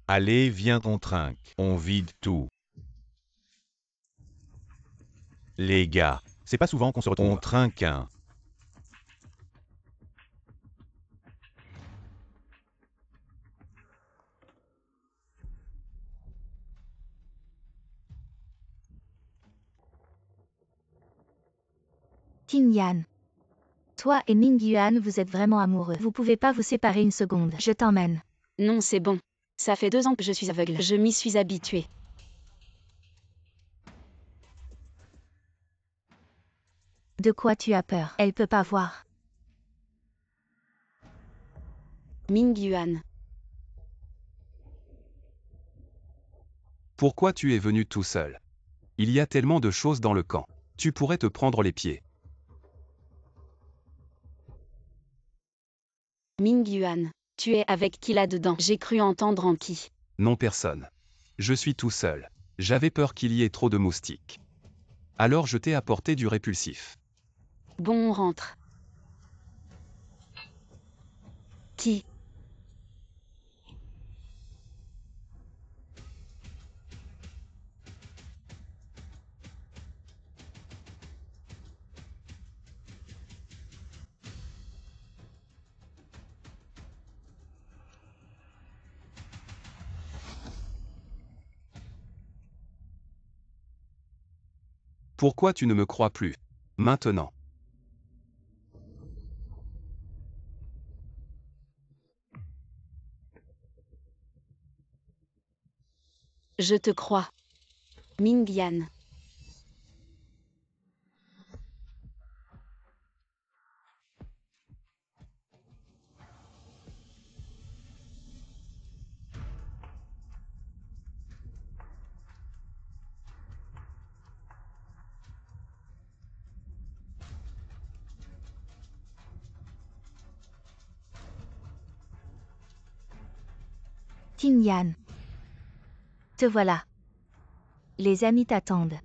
Allez, viens on trinque. On vide tout. Les gars, C'est pas souvent qu'on se retrouve. on trinque un. Qin Yan. Toi et Ming Yuan, vous êtes vraiment amoureux. Vous pouvez pas vous séparer une seconde. Je t'emmène. Non, c'est bon. Ça fait 2 ans que je suis aveugle. Je m'y suis habituée. De quoi tu as peur? Elle peut pas voir. Ming Yuan. Pourquoi tu es venu tout seul? Il y a tellement de choses dans le camp. Tu pourrais te prendre les pieds. Ming Yuan. Tu es avec qui là-dedans? J'ai cru entendre en qui. Non, personne. Je suis tout seul. J'avais peur qu'il y ait trop de moustiques. Alors je t'ai apporté du répulsif. Bon, on rentre. Qui? Pourquoi tu ne me crois plus? Maintenant. Je te crois. Ming Yan. Qin Yan. Te voilà. Les amis t'attendent.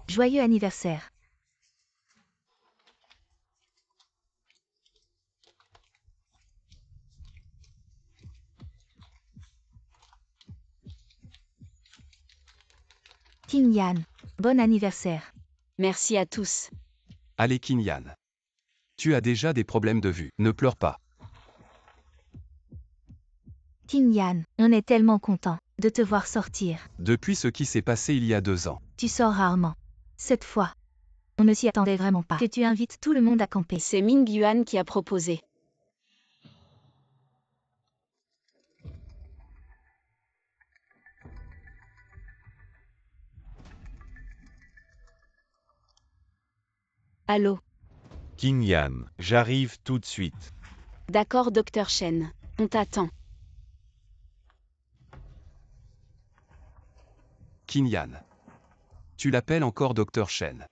Joyeux anniversaire. Qin Yan. Bon anniversaire. Merci à tous. Allez, Qin Yan. Tu as déjà des problèmes de vue. Ne pleure pas. Qin Yan. On est tellement content de te voir sortir. Depuis ce qui s'est passé il y a 2 ans. Tu sors rarement. Cette fois, on ne s'y attendait vraiment pas. Que tu invites tout le monde à camper. C'est Ming Yuan qui a proposé. Allô? Qin Yan, j'arrive tout de suite. D'accord, Docteur Shen. On t'attend. Qin Yan. Tu l'appelles encore Docteur Shen.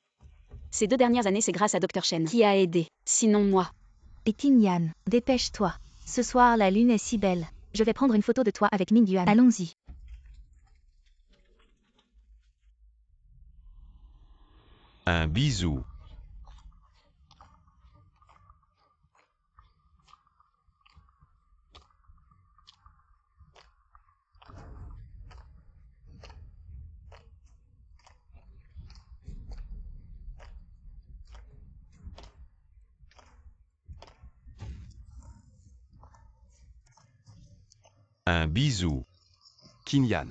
Ces 2 dernières années, c'est grâce à Docteur Shen qui a aidé. Sinon moi. Et Qin Yan, dépêche-toi. Ce soir, la lune est si belle. Je vais prendre une photo de toi avec Ming Yuan. Allons-y. Un bisou. Un bisou. Qin Yan.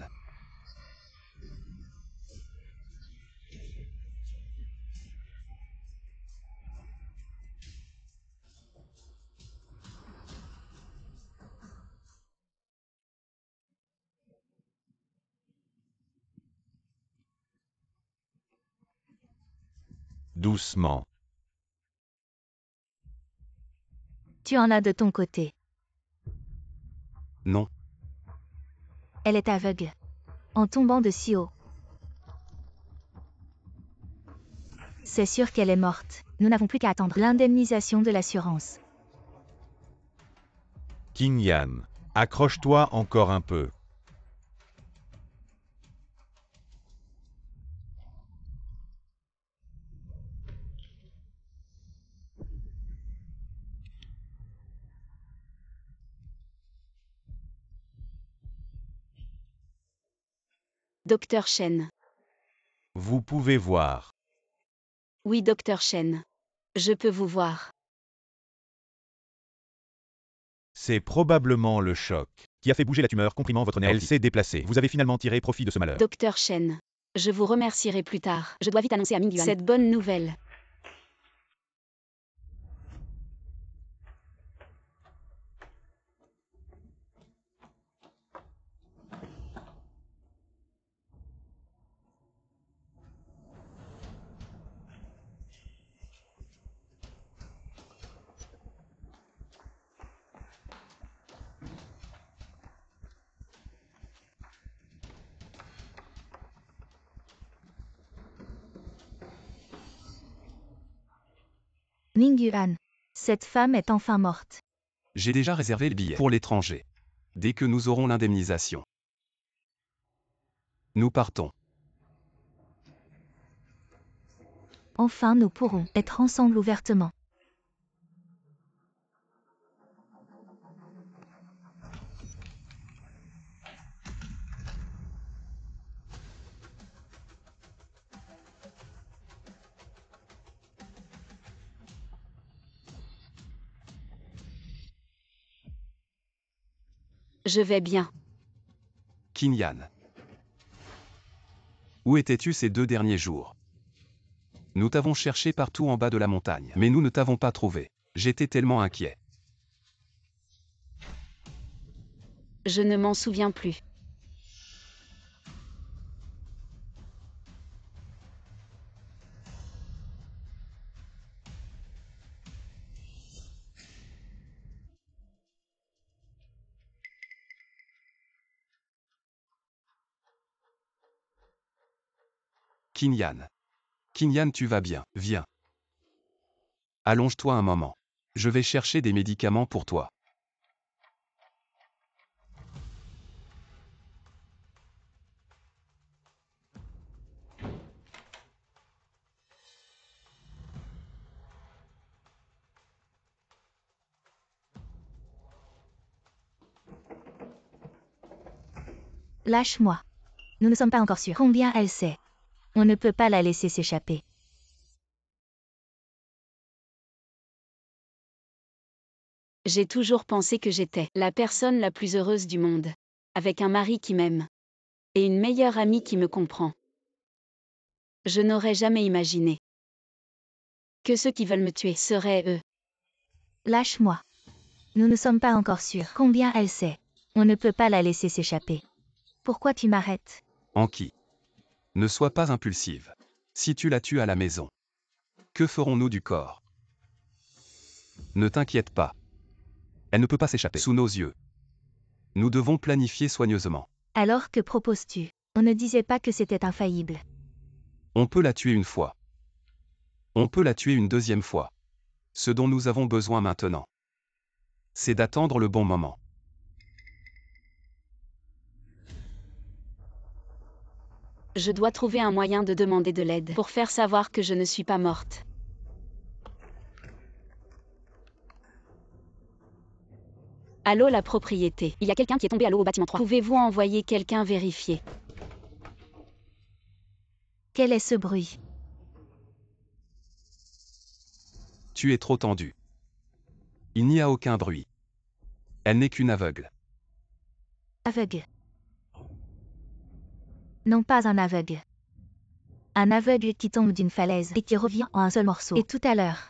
Doucement. Tu en as de ton côté. Non. Elle est aveugle. En tombant de si haut. C'est sûr qu'elle est morte. Nous n'avons plus qu'à attendre l'indemnisation de l'assurance. Qin Yan, accroche-toi encore un peu. Docteur Chen. Vous pouvez voir. Oui, Docteur Chen. Je peux vous voir. C'est probablement le choc qui a fait bouger la tumeur, comprimant votre nerf Elle optique. s'est déplacée. Vous avez finalement tiré profit de ce malheur. Docteur Chen. Je vous remercierai plus tard. Je dois vite annoncer à Ming Yuan cette bonne nouvelle. Ning Yuan. Cette femme est enfin morte. J'ai déjà réservé le billet pour l'étranger. Dès que nous aurons l'indemnisation. Nous partons. Enfin nous pourrons être ensemble ouvertement. Je vais bien. Qin Yan. Où étais-tu ces 2 derniers jours? Nous t'avons cherché partout en bas de la montagne, mais nous ne t'avons pas trouvé. J'étais tellement inquiet. Je ne m'en souviens plus. Qin Yan. Qin Yan, tu vas bien, viens. Allonge-toi un moment. Je vais chercher des médicaments pour toi. Lâche-moi. Nous ne sommes pas encore sûrs combien elle sait. On ne peut pas la laisser s'échapper. J'ai toujours pensé que j'étais la personne la plus heureuse du monde. Avec un mari qui m'aime. Et une meilleure amie qui me comprend. Je n'aurais jamais imaginé que ceux qui veulent me tuer seraient eux. Lâche-moi. Nous ne sommes pas encore sûrs combien elle sait. On ne peut pas la laisser s'échapper. Pourquoi tu m'arrêtes? Anki. Ne sois pas impulsive. Si tu la tues à la maison, que ferons-nous du corps? Ne t'inquiète pas. Elle ne peut pas s'échapper sous nos yeux. Nous devons planifier soigneusement. Alors que proposes-tu? On ne disait pas que c'était infaillible. On peut la tuer une fois. On peut la tuer une deuxième fois. Ce dont nous avons besoin maintenant, c'est d'attendre le bon moment. Je dois trouver un moyen de demander de l'aide pour faire savoir que je ne suis pas morte. Allô, la propriété. Il y a quelqu'un qui est tombé à l'eau au bâtiment 3. Pouvez-vous envoyer quelqu'un vérifier? Quel est ce bruit? Tu es trop tendu. Il n'y a aucun bruit. Elle n'est qu'une aveugle. Aveugle. Non, pas un aveugle. Un aveugle qui tombe d'une falaise et qui revient en un seul morceau. Et tout à l'heure.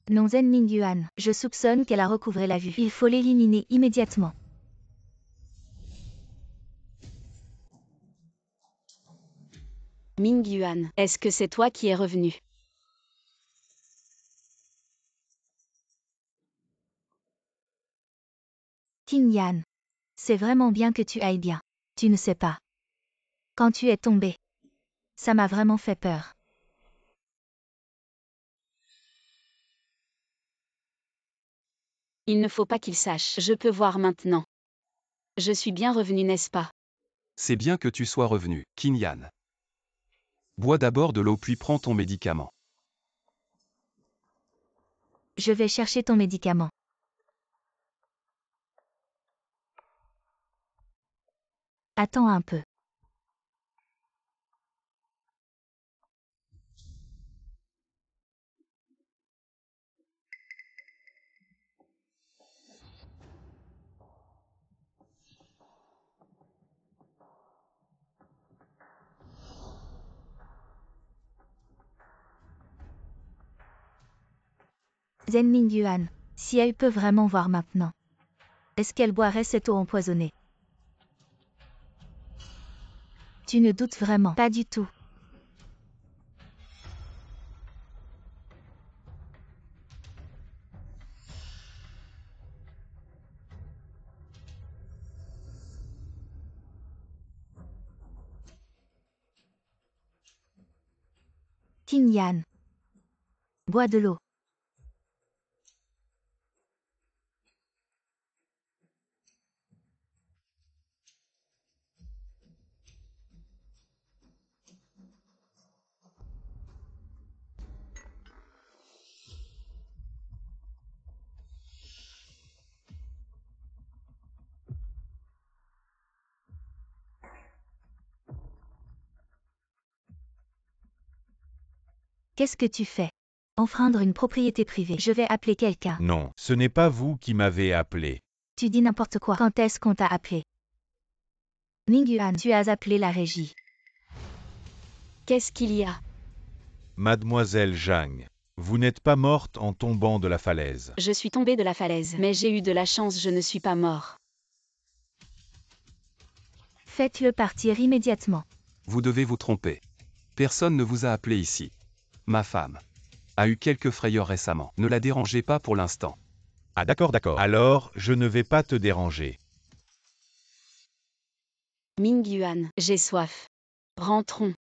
Non, Zen Ning Yuan. Je soupçonne qu'elle a recouvré la vue. Il faut l'éliminer immédiatement. Ming Yuan, est-ce que c'est toi qui es revenu? Qin Yan. C'est vraiment bien que tu ailles bien. Tu ne sais pas. Quand tu es tombé, ça m'a vraiment fait peur. Il ne faut pas qu'il sache. Je peux voir maintenant. Je suis bien revenu, n'est-ce pas? C'est bien que tu sois revenu, Qin Yan. Bois d'abord de l'eau puis prends ton médicament. Je vais chercher ton médicament. Attends un peu. Zhen Mingyuan, si elle peut vraiment voir maintenant. Est-ce qu'elle boirait cette eau empoisonnée? Tu ne doutes vraiment pas du tout. Qin Yan. Bois de l'eau. Qu'est-ce que tu fais? Enfreindre une propriété privée. Je vais appeler quelqu'un. Non, ce n'est pas vous qui m'avez appelé. Tu dis n'importe quoi. Quand est-ce qu'on t'a appelé? Mingyuan, tu as appelé la régie. Qu'est-ce qu'il y a? Mademoiselle Zhang, vous n'êtes pas morte en tombant de la falaise. Je suis tombée de la falaise, mais j'ai eu de la chance, je ne suis pas mort. Faites-le partir immédiatement. Vous devez vous tromper. Personne ne vous a appelé ici. Ma femme a eu quelques frayeurs récemment. Ne la dérangez pas pour l'instant. Ah d'accord, d'accord. Alors, je ne vais pas te déranger. Mingyuan, j'ai soif. Rentrons.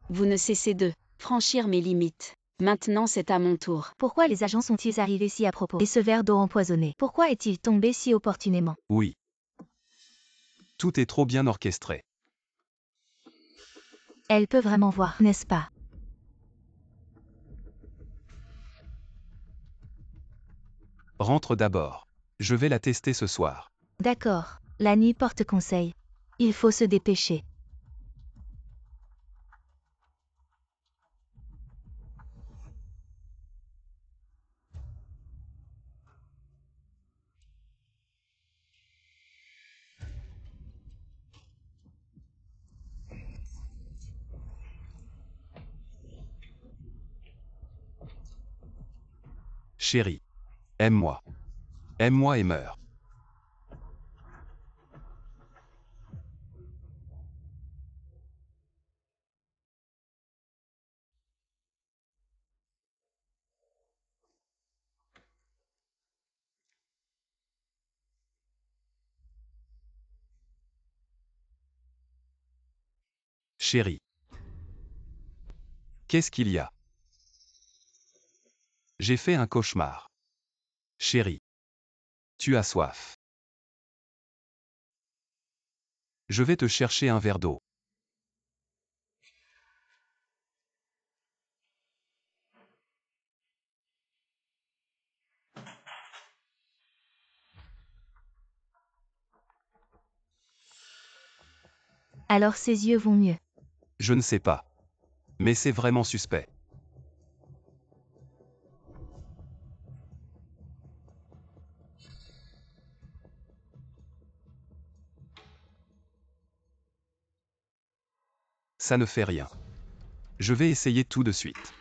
Vous ne cessez de franchir mes limites. Maintenant c'est à mon tour. Pourquoi les agents sont-ils arrivés si à propos? Et ce verre d'eau empoisonné, pourquoi est-il tombé si opportunément? Oui. Tout est trop bien orchestré. Elle peut vraiment voir, n'est-ce pas? Rentre d'abord. Je vais la tester ce soir. D'accord, la nuit porte conseil. Il faut se dépêcher. Chérie. Aime-moi. Aime-moi et meurs. Chérie. Qu'est-ce qu'il y a? J'ai fait un cauchemar. Chérie. Tu as soif. Je vais te chercher un verre d'eau. Alors ses yeux vont mieux. Je ne sais pas. Mais c'est vraiment suspect. Ça ne fait rien. Je vais essayer tout de suite.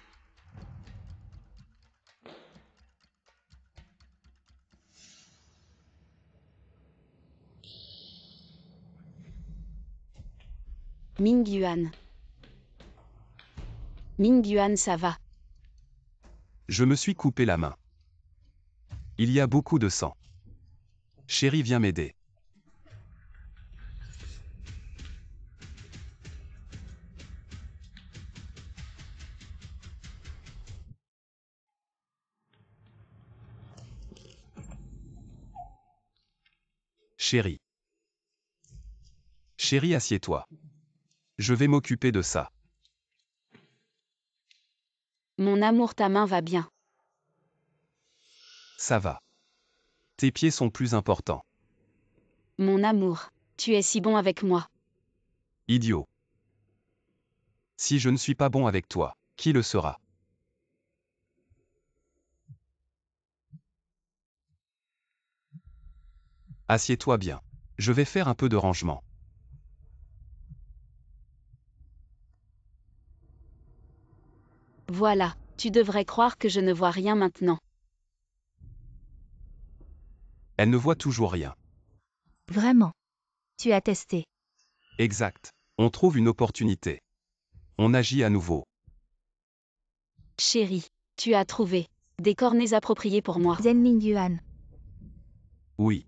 Mingyuan. Mingyuan, ça va. Je me suis coupé la main. Il y a beaucoup de sang. Chérie, viens m'aider. Chérie. Chérie, assieds-toi. Je vais m'occuper de ça. Mon amour, ta main va bien. Ça va. Tes pieds sont plus importants. Mon amour, tu es si bon avec moi. Idiot. Si je ne suis pas bon avec toi, qui le sera? Assieds-toi bien. Je vais faire un peu de rangement. Voilà, tu devrais croire que je ne vois rien maintenant. Elle ne voit toujours rien. Vraiment. Tu as testé. Exact. On trouve une opportunité. On agit à nouveau. Chérie, tu as trouvé des cornets appropriés pour moi. Zen Mingyuan. Oui.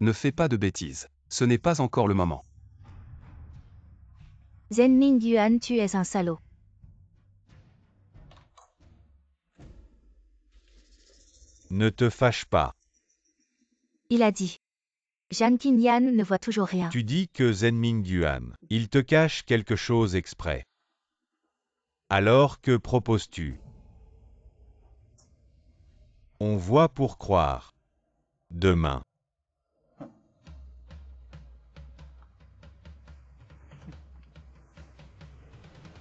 Ne fais pas de bêtises. Ce n'est pas encore le moment. Zen Mingyuan, tu es un salaud. Ne te fâche pas. Il a dit. Jan Qingyan ne voit toujours rien. Tu dis que Zen Mingyuan, il te cache quelque chose exprès. Alors que proposes-tu? On voit pour croire. Demain.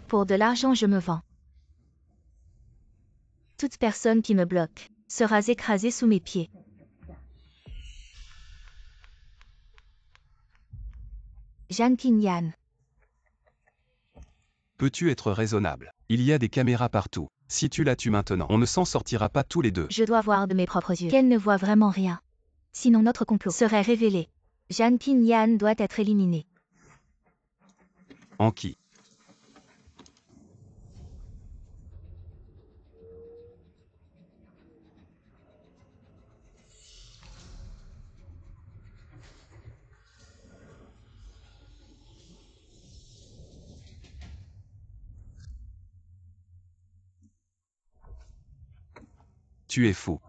Pour de l'argent, je me vends. Toute personne qui me bloque sera écrasée sous mes pieds. Jan Qingyan. Peux-tu être raisonnable? Il y a des caméras partout. Si tu la tues maintenant, on ne s'en sortira pas tous les deux. Je dois voir de mes propres yeux qu'elle ne voit vraiment rien. Sinon notre complot serait révélé. Jan Qingyan doit être éliminé. Anki. Tu es fou.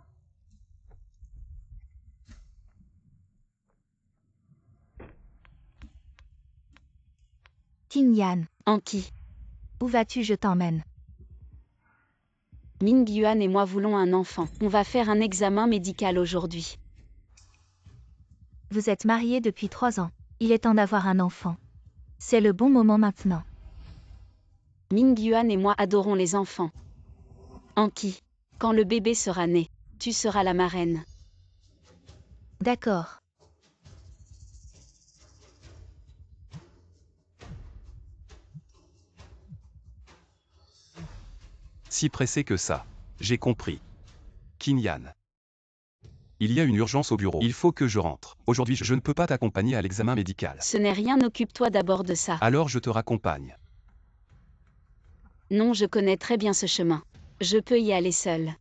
Qingyan. Anki, Où vas-tu? Je t'emmène. Mingyuan et moi voulons un enfant. On va faire un examen médical aujourd'hui. Vous êtes mariés depuis 3 ans. Il est temps d'avoir un enfant. C'est le bon moment maintenant. Mingyuan et moi adorons les enfants. Anki, quand le bébé sera né, tu seras la marraine. D'accord. Si pressé que ça. J'ai compris. Qingyan. Il y a une urgence au bureau. Il faut que je rentre. Aujourd'hui, je ne peux pas t'accompagner à l'examen médical. Ce n'est rien, occupe-toi d'abord de ça. Alors je te raccompagne. Non, je connais très bien ce chemin. Je peux y aller seule.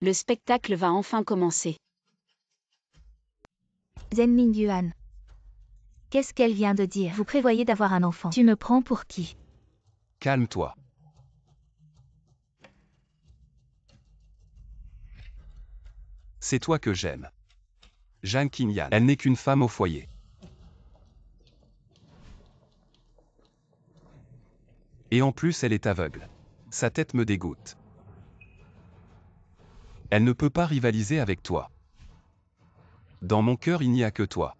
Le spectacle va enfin commencer. Zen Mingyuan. Qu'est-ce qu'elle vient de dire? Vous prévoyez d'avoir un enfant. Tu me prends pour qui? Calme-toi. C'est toi que j'aime. Jan Qingyan. Elle n'est qu'une femme au foyer. Et en plus, elle est aveugle. Sa tête me dégoûte. Elle ne peut pas rivaliser avec toi. Dans mon cœur, il n'y a que toi.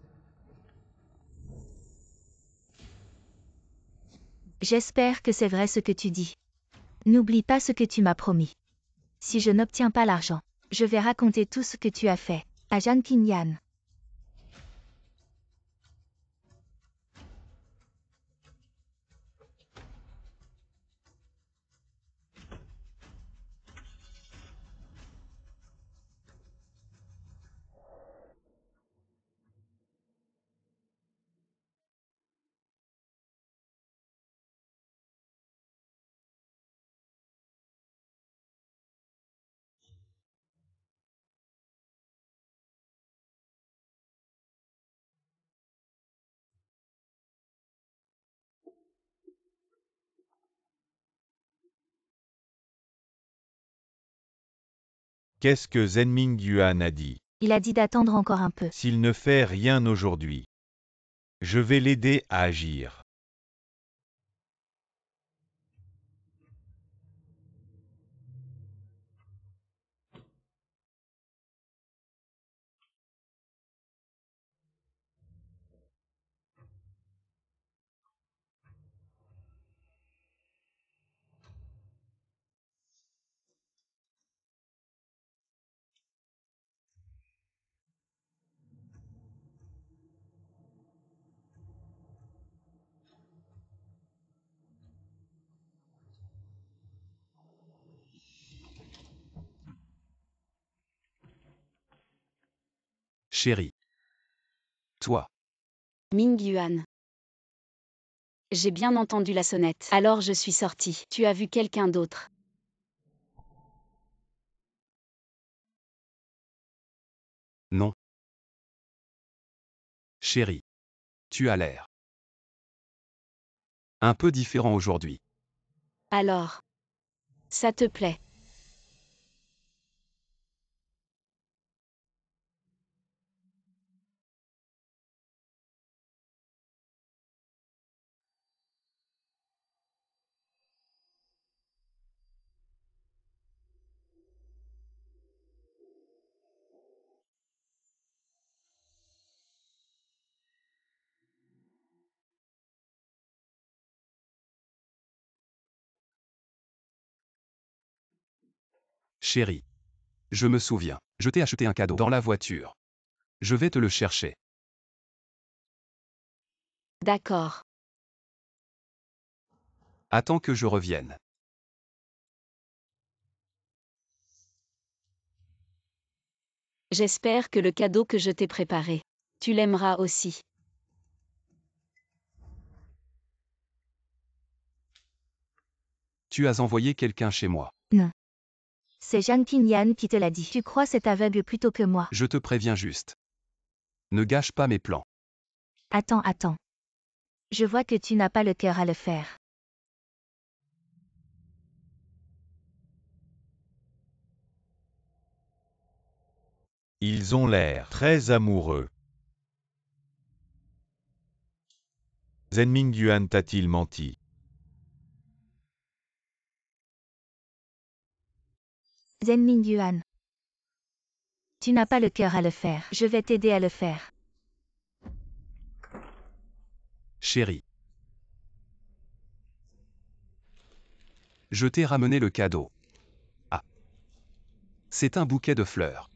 J'espère que c'est vrai ce que tu dis. N'oublie pas ce que tu m'as promis. Si je n'obtiens pas l'argent, je vais raconter tout ce que tu as fait à Jan Qingyan. Qu'est-ce que Zenming Yuan a dit? Il a dit d'attendre encore un peu. S'il ne fait rien aujourd'hui, je vais l'aider à agir. Chérie. Toi. Ming Yuan. J'ai bien entendu la sonnette. Alors je suis sortie. Tu as vu quelqu'un d'autre? Non. Chérie. Tu as l'air un peu différent aujourd'hui. Alors. Ça te plaît? Chérie. Je me souviens. Je t'ai acheté un cadeau dans la voiture. Je vais te le chercher. D'accord. Attends que je revienne. J'espère que le cadeau que je t'ai préparé, tu l'aimeras aussi. Tu as envoyé quelqu'un chez moi. Non. C'est Zhang Qingyan qui te l'a dit. Tu crois cet aveugle plutôt que moi. Je te préviens juste. Ne gâche pas mes plans. Attends. Je vois que tu n'as pas le cœur à le faire. Ils ont l'air très amoureux. Zenming Yuan t'a-t-il menti? Zenming Yuan. Tu n'as pas le cœur à le faire. Je vais t'aider à le faire. Chérie. Je t'ai ramené le cadeau. Ah. C'est un bouquet de fleurs.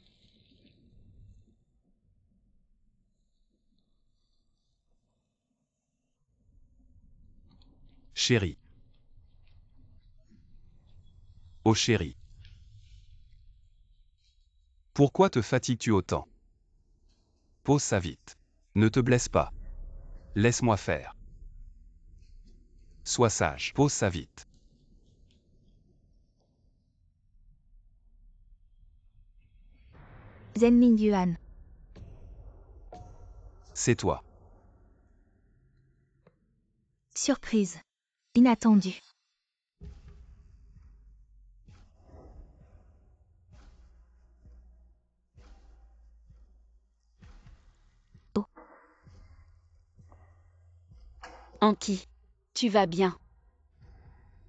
Chérie. Oh chérie. Pourquoi te fatigues-tu autant? Pose ça vite. Ne te blesse pas. Laisse-moi faire. Sois sage. Pose ça vite. Zenming Yuan. C'est toi. Surprise. Inattendu. Oh. Anki. Tu vas bien?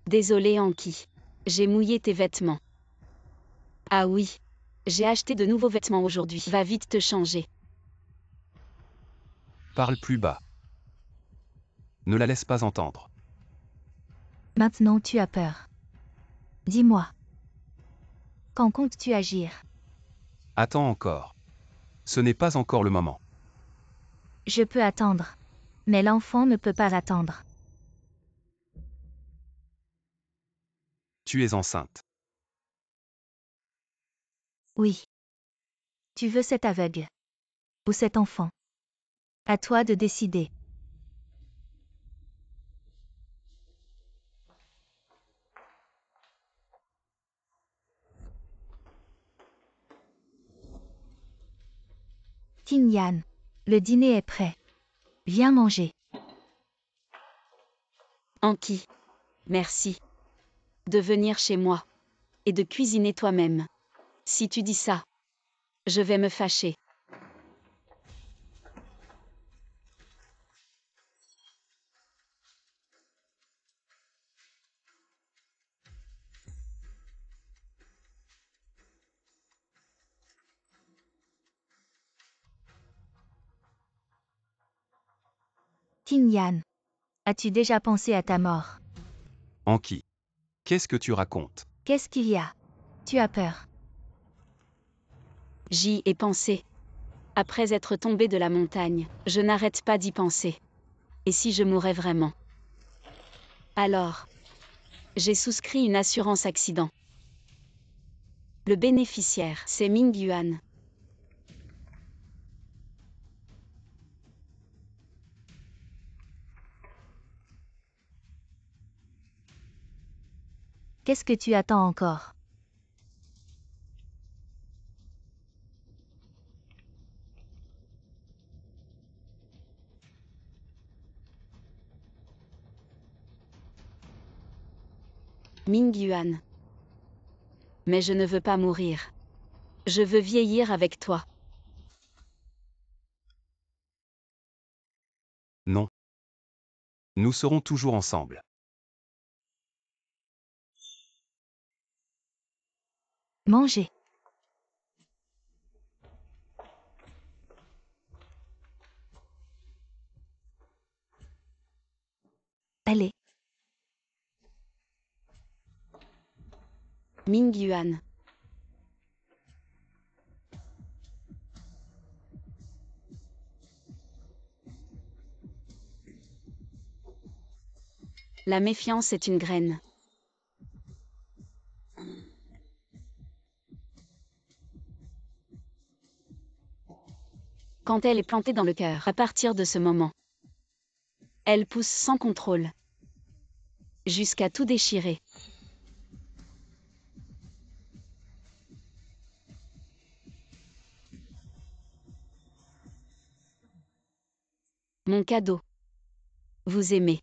Désolé Anki. J'ai mouillé tes vêtements. Ah oui. J'ai acheté de nouveaux vêtements aujourd'hui. Va vite te changer. Parle plus bas. Ne la laisse pas entendre. Maintenant tu as peur. Dis-moi. Quand comptes-tu agir? Attends encore. Ce n'est pas encore le moment. Je peux attendre. Mais l'enfant ne peut pas attendre. Tu es enceinte. Oui. Tu veux cet aveugle. Ou cet enfant. À toi de décider. Qingyan. Le dîner est prêt. Viens manger. Anki. Merci. De venir chez moi. Et de cuisiner toi-même. Si tu dis ça, je vais me fâcher. Tin Yan. As-tu déjà pensé à ta mort? Anki. Qu'est-ce que tu racontes? Qu'est-ce qu'il y a? Tu as peur? J'y ai pensé. Après être tombé de la montagne, je n'arrête pas d'y penser. Et si je mourais vraiment? Alors, j'ai souscrit une assurance accident. Le bénéficiaire, c'est Ming Yuan. Qu'est-ce que tu attends encore? Ming Yuan. Mais je ne veux pas mourir. Je veux vieillir avec toi. Non. Nous serons toujours ensemble. Manger. Allez. Ming Yuan. La méfiance est une graine. Quand elle est plantée dans le cœur, à partir de ce moment, elle pousse sans contrôle, jusqu'à tout déchirer. Mon cadeau. Vous aimez.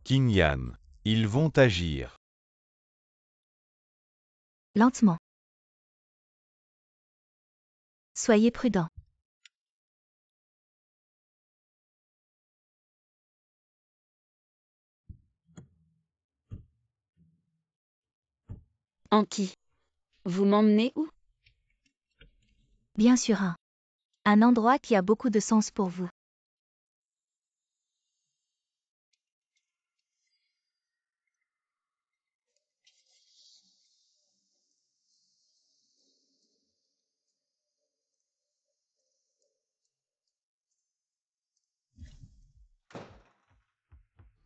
Qin Yan. Ils vont agir. Lentement. Soyez prudent. Anki. Vous m'emmenez où? Bien sûr un endroit qui a beaucoup de sens pour vous.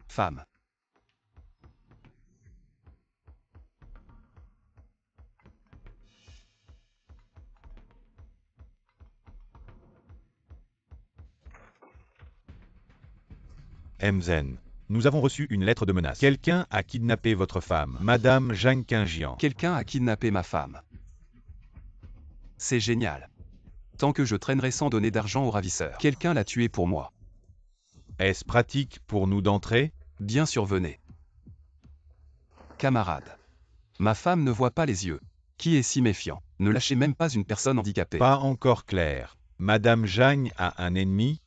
Femme. Mzen. Nous avons reçu une lettre de menace. Quelqu'un a kidnappé votre femme, Madame Zhang Qingjian. Quelqu'un a kidnappé ma femme. C'est génial. Tant que je traînerai sans donner d'argent au ravisseur. Quelqu'un l'a tué pour moi. Est-ce pratique pour nous d'entrer? Bien sûr, venez. Camarade. Ma femme ne voit pas les yeux. Qui est si méfiant? Ne lâchez même pas une personne handicapée. Pas encore clair. Madame Zhang a un ennemi?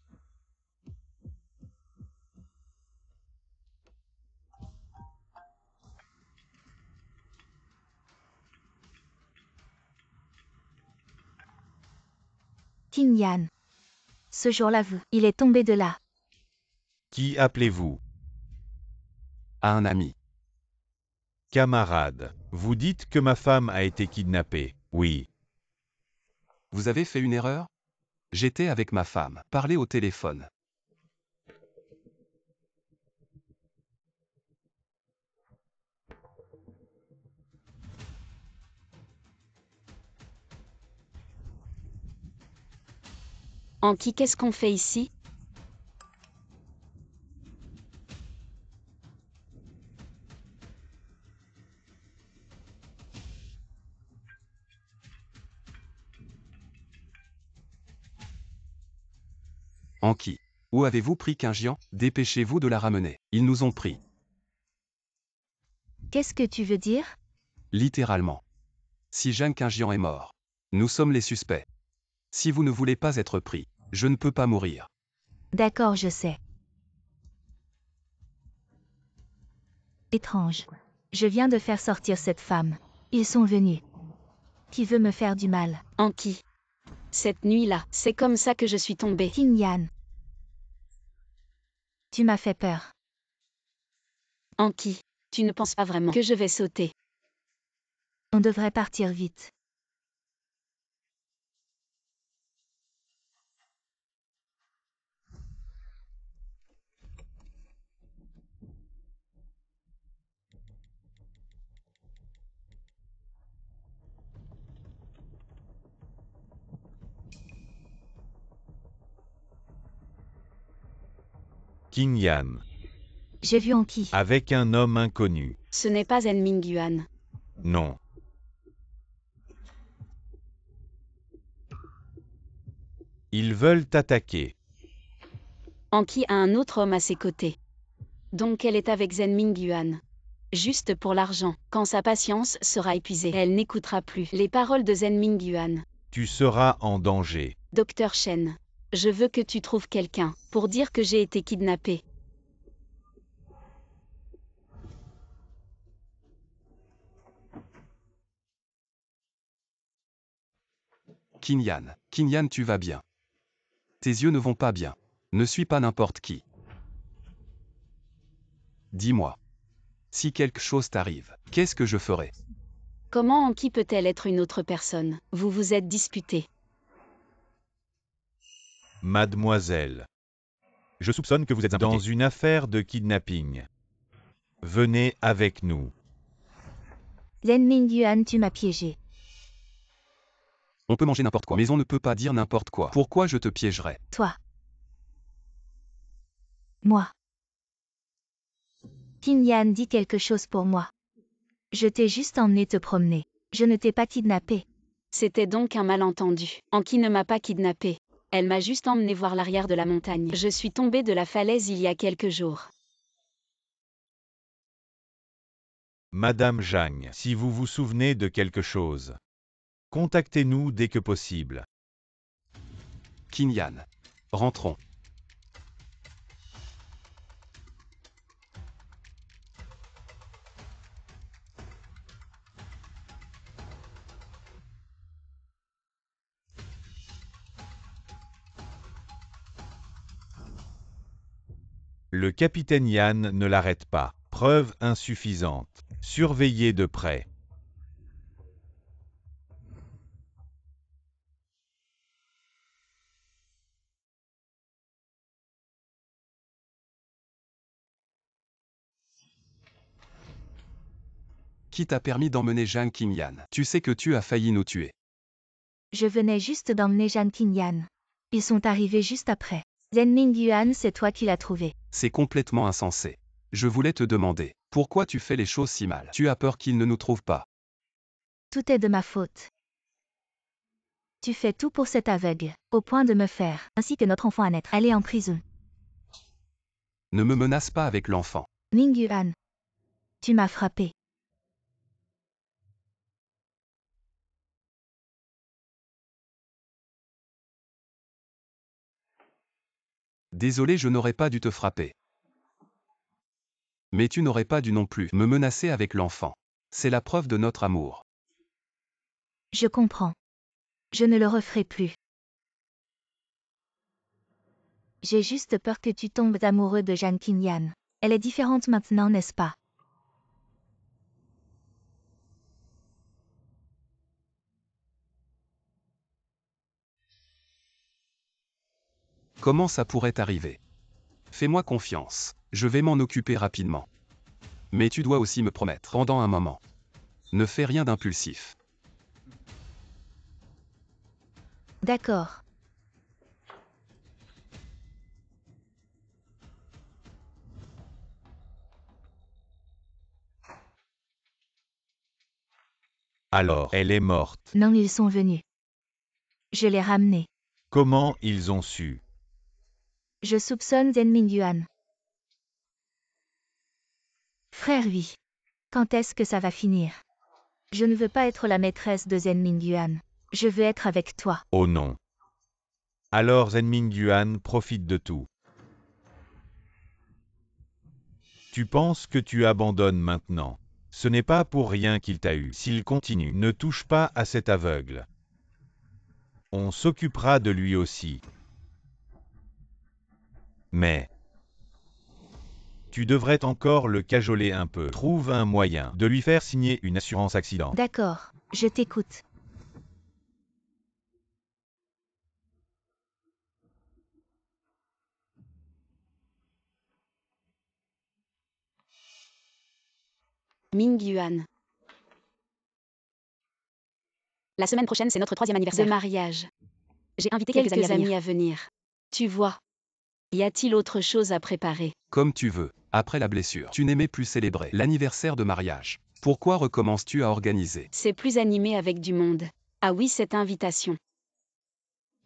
Tin Yan. Ce jour-là, il est tombé de là. Qui appelez-vous? À un ami. Camarade. Vous dites que ma femme a été kidnappée. Oui. Vous avez fait une erreur? J'étais avec ma femme. Parlez au téléphone. Anki, qu'est-ce qu'on fait ici? Anki. Où avez-vous pris Kinjian? Dépêchez-vous de la ramener. Ils nous ont pris. Qu'est-ce que tu veux dire? Littéralement. Si Zhang Kinjian est mort, nous sommes les suspects. Si vous ne voulez pas être pris, je ne peux pas mourir. D'accord, je sais. Étrange. Je viens de faire sortir cette femme. Ils sont venus. Qui veut me faire du mal? Anki. Cette nuit-là, c'est comme ça que je suis tombée. Qin Yan. Tu m'as fait peur. Anki, tu ne penses pas vraiment que je vais sauter. On devrait partir vite. Qin Yan. J'ai vu Anki. Avec un homme inconnu. Ce n'est pas En Mingyuan. Non. Ils veulent t'attaquer. Anki a un autre homme à ses côtés. Donc elle est avec Zhen Mingyuan. Juste pour l'argent. Quand sa patience sera épuisée, elle n'écoutera plus les paroles de Zhen Mingyuan. Tu seras en danger. Docteur Shen. Je veux que tu trouves quelqu'un pour dire que j'ai été kidnappée. Qin Yan, tu vas bien. Tes yeux ne vont pas bien. Ne suis pas n'importe qui. Dis-moi. Si quelque chose t'arrive, qu'est-ce que je ferai? Comment Anki peut-elle être une autre personne? Vous vous êtes disputé. Mademoiselle. Je soupçonne que vous êtes Dans impliqué. une affaire de kidnapping. Venez avec nous. Zhen Mingyuan, tu m'as piégé. On peut manger n'importe quoi, mais on ne peut pas dire n'importe quoi. Pourquoi je te piégerais? Toi. Moi. Qin Yan dit quelque chose pour moi. Je t'ai juste emmené te promener. Je ne t'ai pas kidnappé. C'était donc un malentendu. Anki ne m'a pas kidnappée. Elle m'a juste emmené voir l'arrière de la montagne. Je suis tombée de la falaise il y a quelques jours. Madame Zhang, si vous vous souvenez de quelque chose, contactez-nous dès que possible. Qin Yan. Rentrons. Le capitaine Yan ne l'arrête pas. Preuve insuffisante. Surveillez de près. Qui t'a permis d'emmener Zhang Qin Yan? Tu sais que tu as failli nous tuer. Je venais juste d'emmener Zhang Qin Yan. Ils sont arrivés juste après. Zhen Mingyuan, c'est toi qui l'as trouvé. C'est complètement insensé. Je voulais te demander, pourquoi tu fais les choses si mal? Tu as peur qu'ils ne nous trouvent pas. Tout est de ma faute. Tu fais tout pour cet aveugle, au point de me faire, ainsi que notre enfant à naître, aller en prison. Ne me menace pas avec l'enfant. Mingyuan. Tu m'as frappé. Désolé, je n'aurais pas dû te frapper. Mais tu n'aurais pas dû non plus me menacer avec l'enfant. C'est la preuve de notre amour. Je comprends. Je ne le referai plus. J'ai juste peur que tu tombes amoureux de Zhang Qin Yan. Elle est différente maintenant, n'est-ce pas? Comment ça pourrait arriver? Fais-moi confiance, je vais m'en occuper rapidement. Mais tu dois aussi me promettre pendant un moment. Ne fais rien d'impulsif. D'accord. Alors, elle est morte. Non, ils sont venus. Je l'ai ramenée. Comment ils ont su? Je soupçonne Zhen Mingyuan. Frère oui. Quand est-ce que ça va finir? Je ne veux pas être la maîtresse de Zhen Mingyuan. Je veux être avec toi. Oh non. Alors Zhen Mingyuan profite de tout. Tu penses que tu abandonnes maintenant. Ce n'est pas pour rien qu'il t'a eu. S'il continue, ne touche pas à cet aveugle. On s'occupera de lui aussi. Mais tu devrais encore le cajoler un peu. Trouve un moyen de lui faire signer une assurance accident. D'accord, je t'écoute. Mingyuan. La semaine prochaine, c'est notre 3e anniversaire. De mariage. J'ai invité Quelques quelques amis amis à venir. Tu vois. Y a-t-il autre chose à préparer? Comme tu veux, après la blessure. Tu n'aimais plus célébrer l'anniversaire de mariage. Pourquoi recommences-tu à organiser? C'est plus animé avec du monde. Ah oui, cette invitation.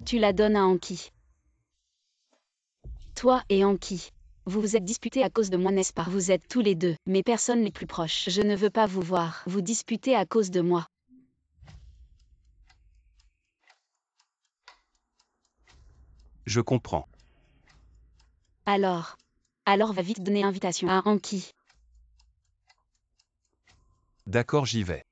Tu la donnes à Anki. Toi et Anki. Vous vous êtes disputés à cause de moi, n'est-ce pas? Vous êtes tous les deux, mes personnes les plus proches. Je ne veux pas vous voir vous disputer à cause de moi. Je comprends. Alors va vite donner invitation à Anki. D'accord, j'y vais.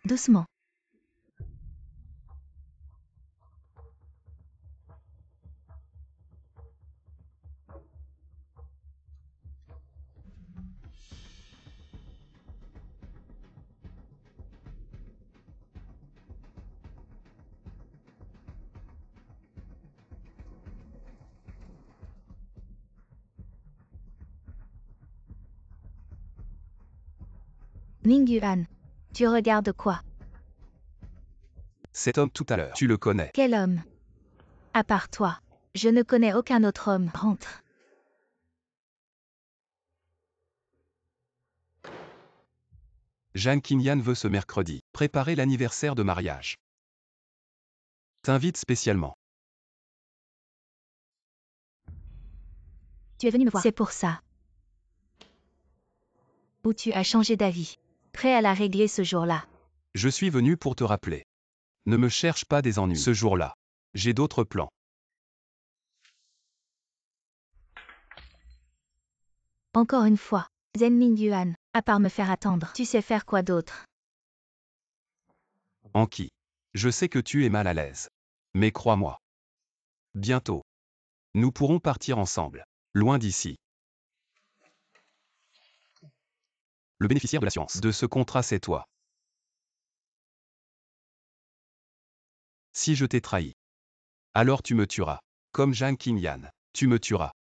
Doucement. Mingyuan. Tu regardes quoi? Cet homme tout à l'heure, tu le connais. Quel homme? À part toi. Je ne connais aucun autre homme. Rentre. Jeanne Kinyan veut ce mercredi préparer l'anniversaire de mariage. T'invite spécialement. Tu es venu me voir. C'est pour ça. Ou tu as changé d'avis. Prêt à la régler ce jour-là. Je suis venu pour te rappeler. Ne me cherche pas des ennuis ce jour-là. J'ai d'autres plans. Encore une fois. Zhen Mingyuan. À part me faire attendre. Tu sais faire quoi d'autre? Anki. Je sais que tu es mal à l'aise. Mais crois-moi. Bientôt. Nous pourrons partir ensemble. Loin d'ici. Le bénéficiaire de l'assurance de ce contrat, c'est toi. Si je t'ai trahi, alors tu me tueras. Comme Jeanne Kinyan, tu me tueras.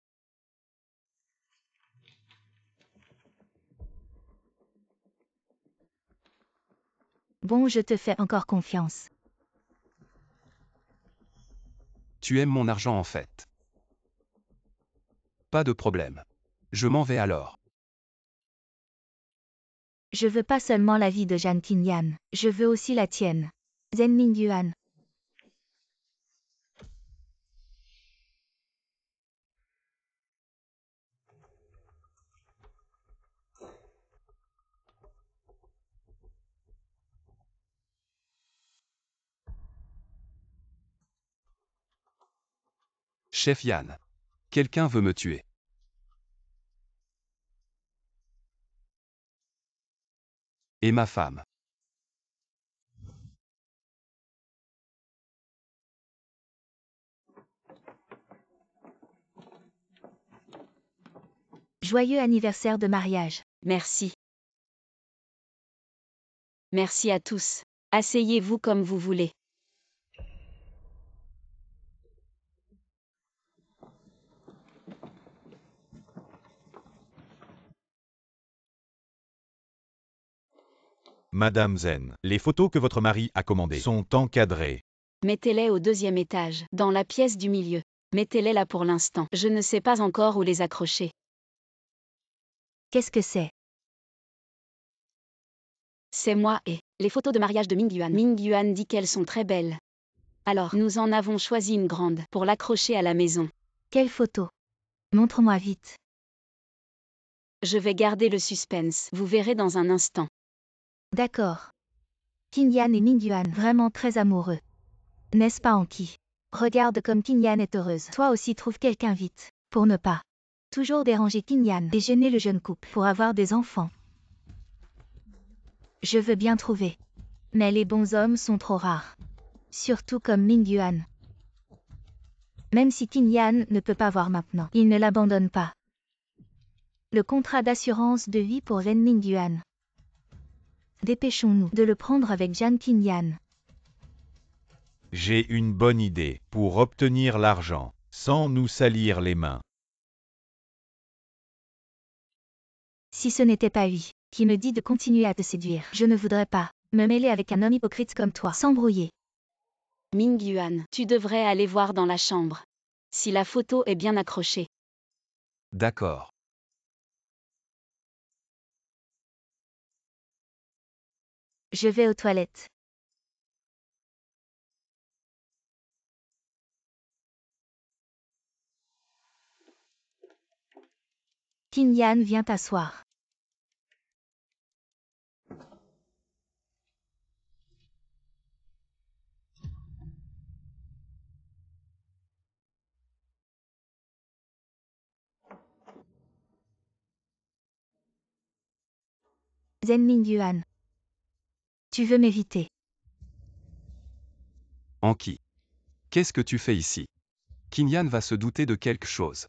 Bon, je te fais encore confiance. Tu aimes mon argent en fait. Pas de problème. Je m'en vais alors. Je veux pas seulement la vie de Jeanne Kinyan. Je veux aussi la tienne. Zhen Mingyuan. Chef Yann. Quelqu'un veut me tuer. Et ma femme. Joyeux anniversaire de mariage. Merci. Merci à tous. Asseyez-vous comme vous voulez. Madame Zen, les photos que votre mari a commandées sont encadrées. Mettez-les au 2e étage, dans la pièce du milieu. Mettez-les là pour l'instant. Je ne sais pas encore où les accrocher. Qu'est-ce que c'est? C'est moi et Les photos de mariage de Ming Yuan. Ming Yuan dit qu'elles sont très belles. Alors, nous en avons choisi une grande pour l'accrocher à la maison. Quelle photo? Montre-moi vite. Je vais garder le suspense. Vous verrez dans un instant. D'accord. Qin Yan et Ming Yuan, vraiment très amoureux. N'est-ce pas, Anki? Regarde comme Qin Yan est heureuse. Toi aussi trouve quelqu'un vite, pour ne pas toujours déranger Qin Yan et gêner le jeune couple pour avoir des enfants. Je veux bien trouver. Mais les bons hommes sont trop rares. Surtout comme Ming Yuan. Même si Qin Yan ne peut pas voir maintenant, il ne l'abandonne pas. Le contrat d'assurance de vie pour Zen Ming Yuan. Dépêchons-nous de le prendre avec Jian Qin Yan. J'ai une bonne idée pour obtenir l'argent, sans nous salir les mains. Si ce n'était pas lui qui me dit de continuer à te séduire, je ne voudrais pas me mêler avec un homme hypocrite comme toi, s'embrouiller. Ming Yuan, tu devrais aller voir dans la chambre. Si la photo est bien accrochée. D'accord. Je vais aux toilettes. Qin Yan vient t'asseoir. Zen Ming Yuan. Tu veux m'éviter? Anki. Qu'est-ce que tu fais ici? Qin Yan va se douter de quelque chose.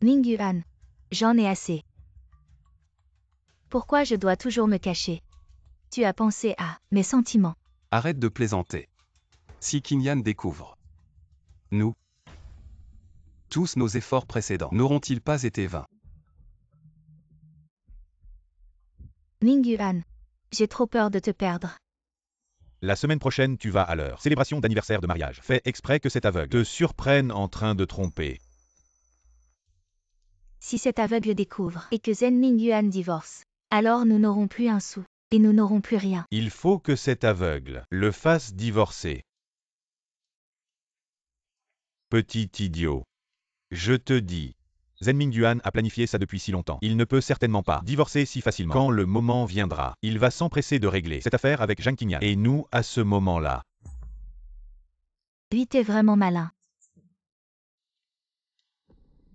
Ming Yuan. J'en ai assez. Pourquoi je dois toujours me cacher? Tu as pensé à mes sentiments. Arrête de plaisanter. Si Qin Yan découvre. Nous. Tous nos efforts précédents n'auront-ils pas été vains? Ming Yuan. J'ai trop peur de te perdre. La semaine prochaine, tu vas à leur célébration d'anniversaire de mariage. Fais exprès que cet aveugle te surprenne en train de tromper. Si cet aveugle découvre et que Zen Ming Yuan divorce, alors nous n'aurons plus un sou. Et nous n'aurons plus rien. Il faut que cet aveugle le fasse divorcer. Petit idiot. Je te dis. Zen Ming Yuan a planifié ça depuis si longtemps. Il ne peut certainement pas divorcer si facilement. Quand le moment viendra, il va s'empresser de régler cette affaire avec Jian Qin Yan. Et nous, à ce moment-là. Lui, t'es vraiment malin.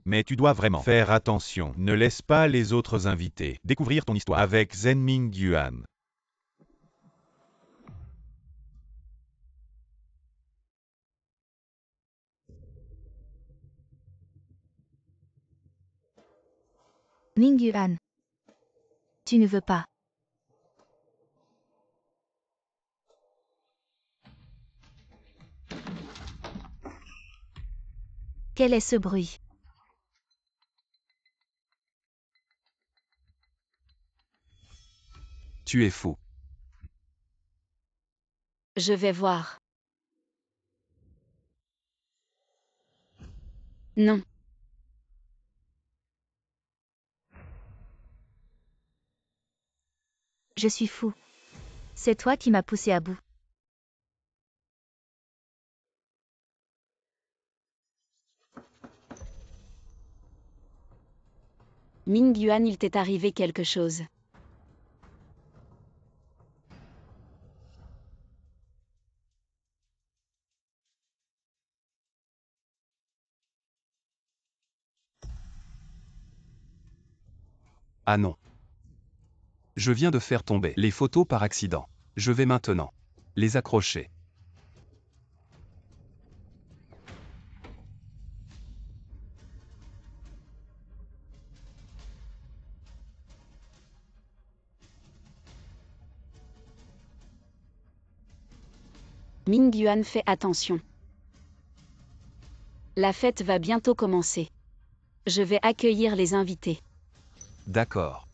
Mais tu dois vraiment faire attention. Ne laisse pas les autres invités découvrir ton histoire avec Zen Ming Yuan. Ming Yuan. Tu ne veux pas. Quel est ce bruit? Tu es fou. Je vais voir. Non. Je suis fou. C'est toi qui m'as poussé à bout. Ming Yuan, il t'est arrivé quelque chose. Ah non. Je viens de faire tomber les photos par accident. Je vais maintenant les accrocher. Ming Yuan, fais attention. La fête va bientôt commencer. Je vais accueillir les invités. D'accord.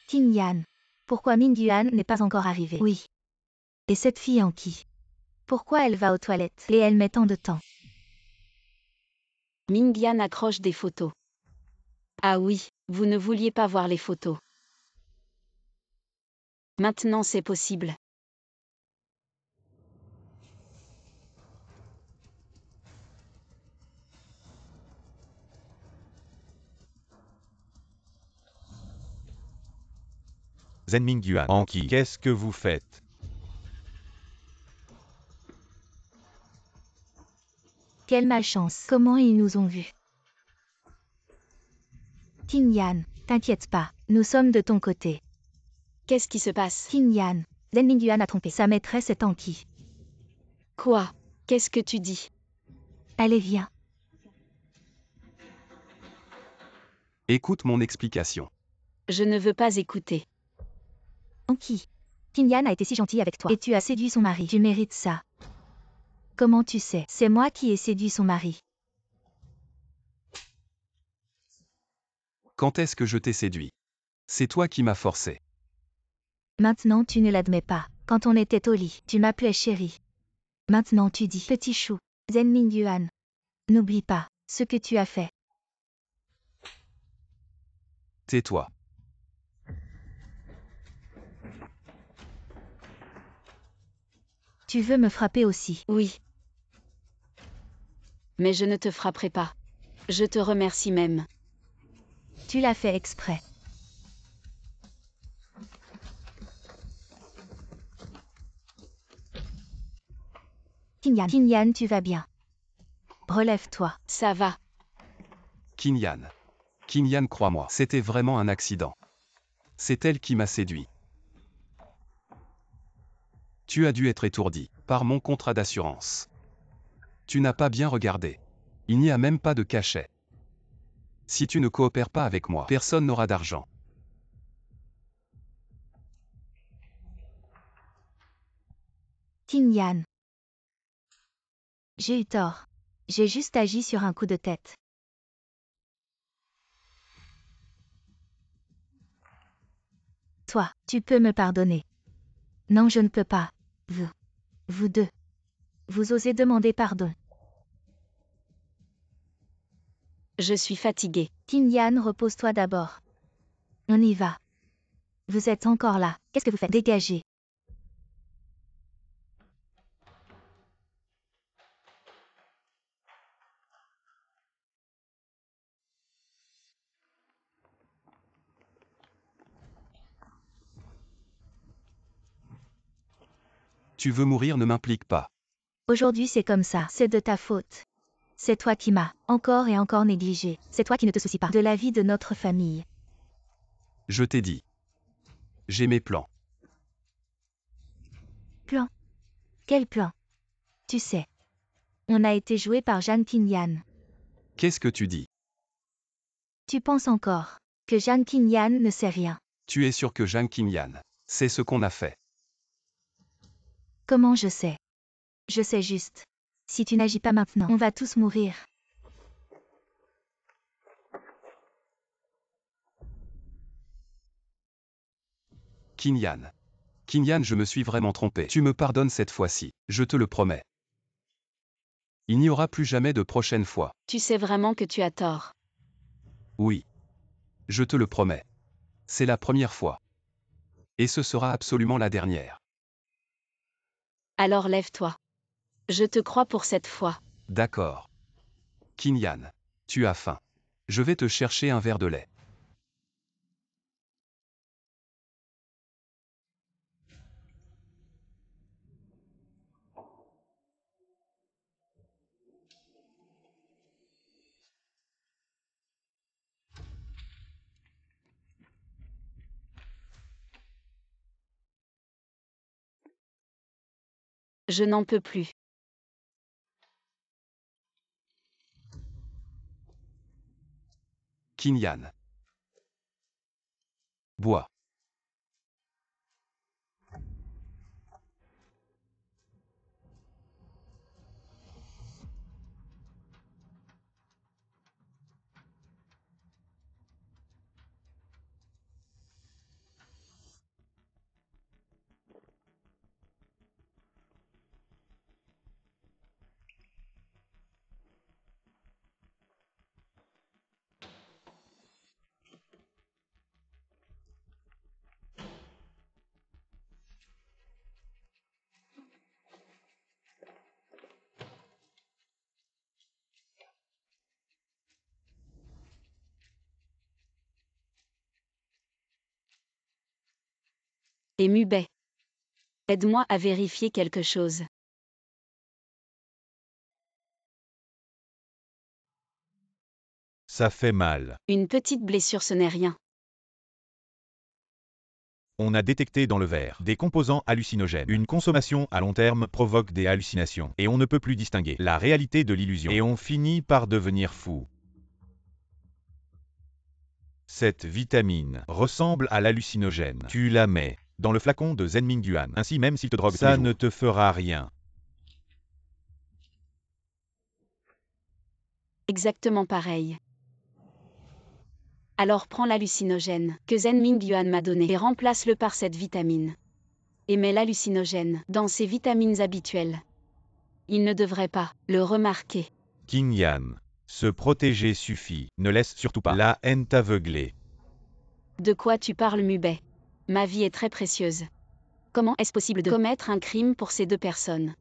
Tin Yan. Pourquoi Mingyuan n'est pas encore arrivé? Oui. Et cette fille en qui? Pourquoi elle va aux toilettes et elle met tant de temps? Mingyan accroche des photos. Ah oui, vous ne vouliez pas voir les photos. Maintenant c'est possible. Zen Mingyuan. Anki, qu'est-ce que vous faites? Quelle malchance. Comment ils nous ont vus? Tin Yan, t'inquiète pas, nous sommes de ton côté. Qu'est-ce qui se passe? Tin Yan, Zen Mingyuan a trompé. Sa maîtresse est Anki. Quoi? Qu'est-ce que tu dis? Allez, viens. Écoute mon explication. Je ne veux pas écouter. Anki. Tin Yan a été si gentil avec toi. Et tu as séduit son mari. Tu mérites ça. Comment tu sais? C'est moi qui ai séduit son mari. Quand est-ce que je t'ai séduit? C'est toi qui m'as forcé. Maintenant tu ne l'admets pas. Quand on était au lit, tu m'appelais chérie. Maintenant tu dis petit chou. Zen Mingyuan. N'oublie pas ce que tu as fait. Tais-toi. Tu veux me frapper aussi? Oui. Mais je ne te frapperai pas. Je te remercie même. Tu l'as fait exprès. Tin Yan, tu vas bien. Relève-toi. Ça va. Kinyan. Kinyan, crois-moi, c'était vraiment un accident. C'est elle qui m'a séduit. Tu as dû être étourdi par mon contrat d'assurance. Tu n'as pas bien regardé. Il n'y a même pas de cachet. Si tu ne coopères pas avec moi, personne n'aura d'argent. Tin Yan. J'ai eu tort. J'ai juste agi sur un coup de tête. Toi, tu peux me pardonner. Non, je ne peux pas. Vous deux. Vous osez demander pardon. Je suis fatiguée. Tin Yan, repose-toi d'abord. On y va. Vous êtes encore là. Qu'est-ce que vous faites? Dégagez. Tu veux mourir, ne m'implique pas. Aujourd'hui c'est comme ça. C'est de ta faute. C'est toi qui m'as encore et encore négligé. C'est toi qui ne te soucies pas de la vie de notre famille. Je t'ai dit. J'ai mes plans. Plan? Quel plan? Tu sais. On a été joué par Jeanne Tin Yan. Qu'est-ce que tu dis? Tu penses encore que Jeanne Tin Yan ne sait rien? Tu es sûr que Jang Kinyan sait ce qu'on a fait? Comment je sais? Je sais juste. Si tu n'agis pas maintenant, on va tous mourir. Kinyan. Kinyan, je me suis vraiment trompé. Tu me pardonnes cette fois-ci, je te le promets. Il n'y aura plus jamais de prochaine fois. Tu sais vraiment que tu as tort. Oui. Je te le promets. C'est la première fois. Et ce sera absolument la dernière. Alors lève-toi. Je te crois pour cette fois. D'accord. Kinyan. Tu as faim. Je vais te chercher un verre de lait. Je n'en peux plus. Kinyan. Bois. Et Mubei. Aide-moi à vérifier quelque chose. Ça fait mal. Une petite blessure, ce n'est rien. On a détecté dans le verre des composants hallucinogènes. Une consommation à long terme provoque des hallucinations, et on ne peut plus distinguer la réalité de l'illusion, et on finit par devenir fou. Cette vitamine ressemble à l'hallucinogène. Tu la mets dans le flacon de Zenmingduan. Ainsi, même s'il te drogue, ça ne te fera rien. Exactement pareil. Alors prends l'hallucinogène que Zenmingduan m'a donné et remplace-le par cette vitamine. Et mets l'hallucinogène dans ses vitamines habituelles. Il ne devrait pas le remarquer. Qin Yan, se protéger suffit. Ne laisse surtout pas la haine t'aveugler. De quoi tu parles, Mubei? Ma vie est très précieuse. Comment est-ce possible de commettre un crime pour ces deux personnes?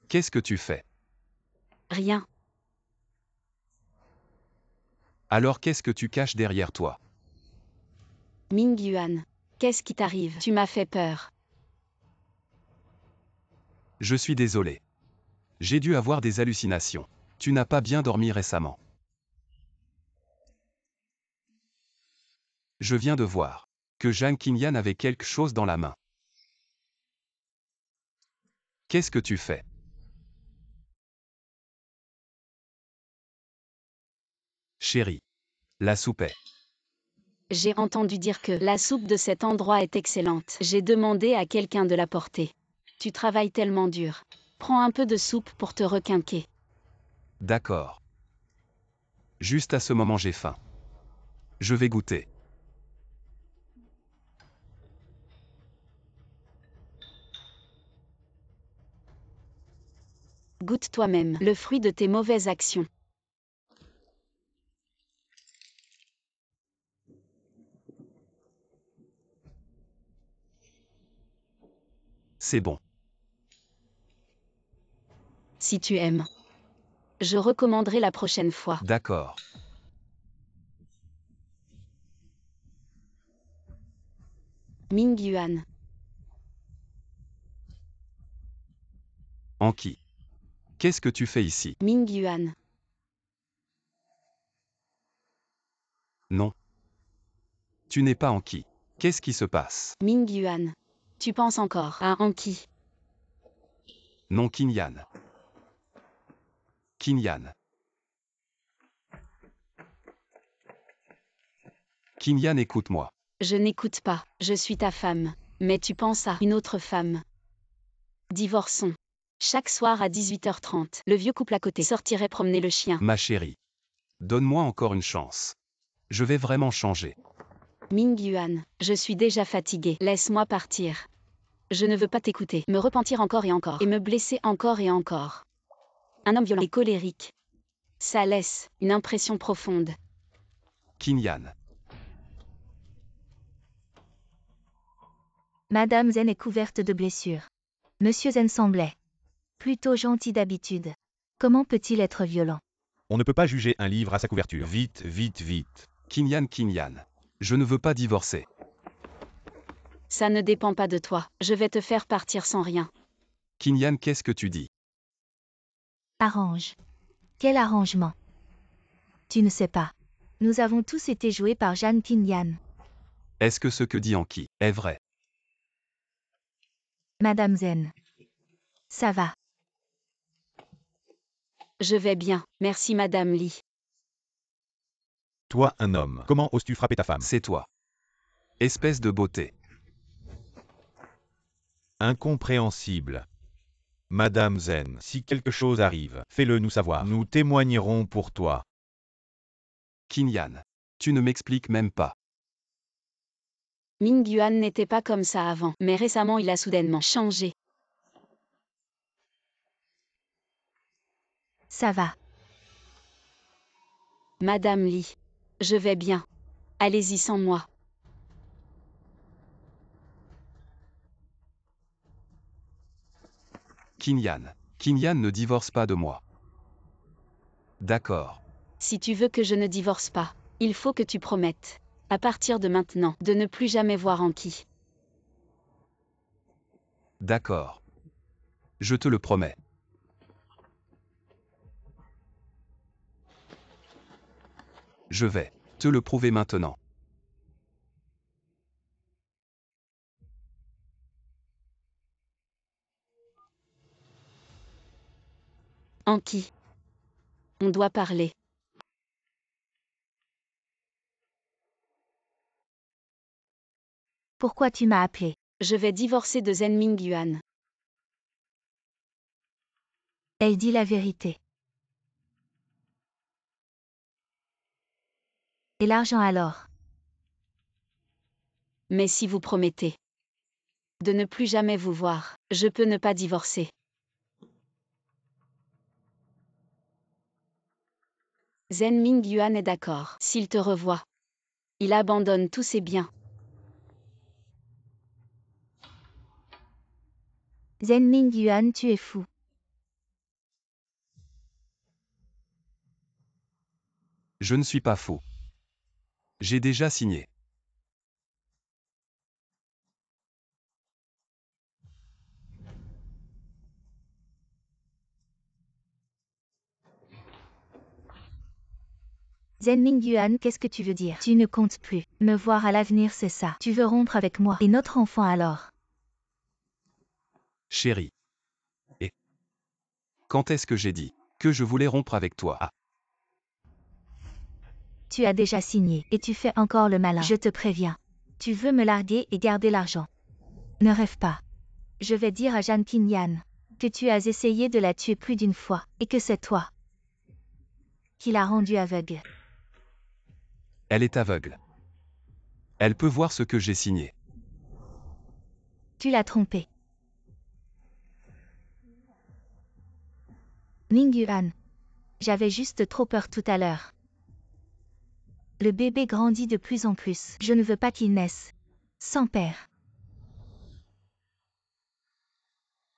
Qu'est-ce que tu fais? Rien. Alors qu'est-ce que tu caches derrière toi? Mingyuan, qu'est-ce qui t'arrive? Tu m'as fait peur. Je suis désolé. J'ai dû avoir des hallucinations. Tu n'as pas bien dormi récemment. Je viens de voir que Zhang Qinyan avait quelque chose dans la main. Qu'est-ce que tu fais? Chérie, la soupe est. J'ai entendu dire que la soupe de cet endroit est excellente. J'ai demandé à quelqu'un de la porter. Tu travailles tellement dur. Prends un peu de soupe pour te requinquer. D'accord. Juste à ce moment j'ai faim. Je vais goûter. Goûte toi-même le fruit de tes mauvaises actions. C'est bon. Si tu aimes. Je recommanderai la prochaine fois. D'accord. Mingyuan. Anki. Qu'est-ce que tu fais ici? Mingyuan. Non. Tu n'es pas Anki. Qu'est-ce qui se passe? Mingyuan. Tu penses encore à Anki? Non Qinyan. Qinyan. Qinyan, écoute-moi. Je n'écoute pas, je suis ta femme. Mais tu penses à une autre femme. Divorçons. Chaque soir à 18h30, le vieux couple à côté sortirait promener le chien. Ma chérie. Donne-moi encore une chance. Je vais vraiment changer. Mingyuan, je suis déjà fatiguée. Laisse-moi partir. Je ne veux pas t'écouter, me repentir encore et encore, et me blesser encore et encore. Un homme violent et colérique. Ça laisse une impression profonde. Qinyan. Madame Zen est couverte de blessures. Monsieur Zen semblait plutôt gentil d'habitude. Comment peut-il être violent? On ne peut pas juger un livre à sa couverture. Vite, vite, vite. Qinyan. Je ne veux pas divorcer. Ça ne dépend pas de toi. Je vais te faire partir sans rien. Qinyan, qu'est-ce que tu dis? Arrange. Quel arrangement? Tu ne sais pas. Nous avons tous été joués par Zhang Qinyan. Est-ce que ce que dit Anki est vrai? Madame Zen. Ça va. Je vais bien, merci Madame Li. Toi, un homme, comment oses-tu frapper ta femme? C'est toi. Espèce de beauté. Incompréhensible. Madame Zen, si quelque chose arrive, fais-le nous savoir. Nous témoignerons pour toi. Qin Yan. Tu ne m'expliques même pas. Ming Yuan n'était pas comme ça avant, mais récemment il a soudainement changé. Ça va. Madame Li. Je vais bien. Allez-y sans moi. Qin Yan ne divorce pas de moi. D'accord. Si tu veux que je ne divorce pas, il faut que tu promettes, à partir de maintenant, de ne plus jamais voir Anki. D'accord. Je te le promets. Je vais te le prouver maintenant. Anki. On doit parler. Pourquoi tu m'as appelé? Je vais divorcer de Zen Ming Yuan. Elle dit la vérité. Et l'argent alors? Mais si vous promettez de ne plus jamais vous voir, je peux ne pas divorcer. Zen Ming Yuan est d'accord. S'il te revoit, il abandonne tous ses biens. Zen Ming Yuan, tu es fou. Je ne suis pas fou. J'ai déjà signé. Zen Ming Yuan, qu'est-ce que tu veux dire? Tu ne comptes plus me voir à l'avenir, c'est ça. Tu veux rompre avec moi et notre enfant alors? Chérie. Et quand est-ce que j'ai dit que je voulais rompre avec toi? Ah, Tu as déjà signé et tu fais encore le malin. Je te préviens. Tu veux me larguer et garder l'argent. Ne rêve pas. Je vais dire à Jeanne Qin Yan que tu as essayé de la tuer plus d'une fois et que c'est toi qui l'as rendue aveugle. elle est aveugle. Elle peut voir ce que j'ai signé. Tu l'as trompée. Ming Yuan. J'avais juste trop peur tout à l'heure. Le bébé grandit de plus en plus. Je ne veux pas qu'il naisse sans père.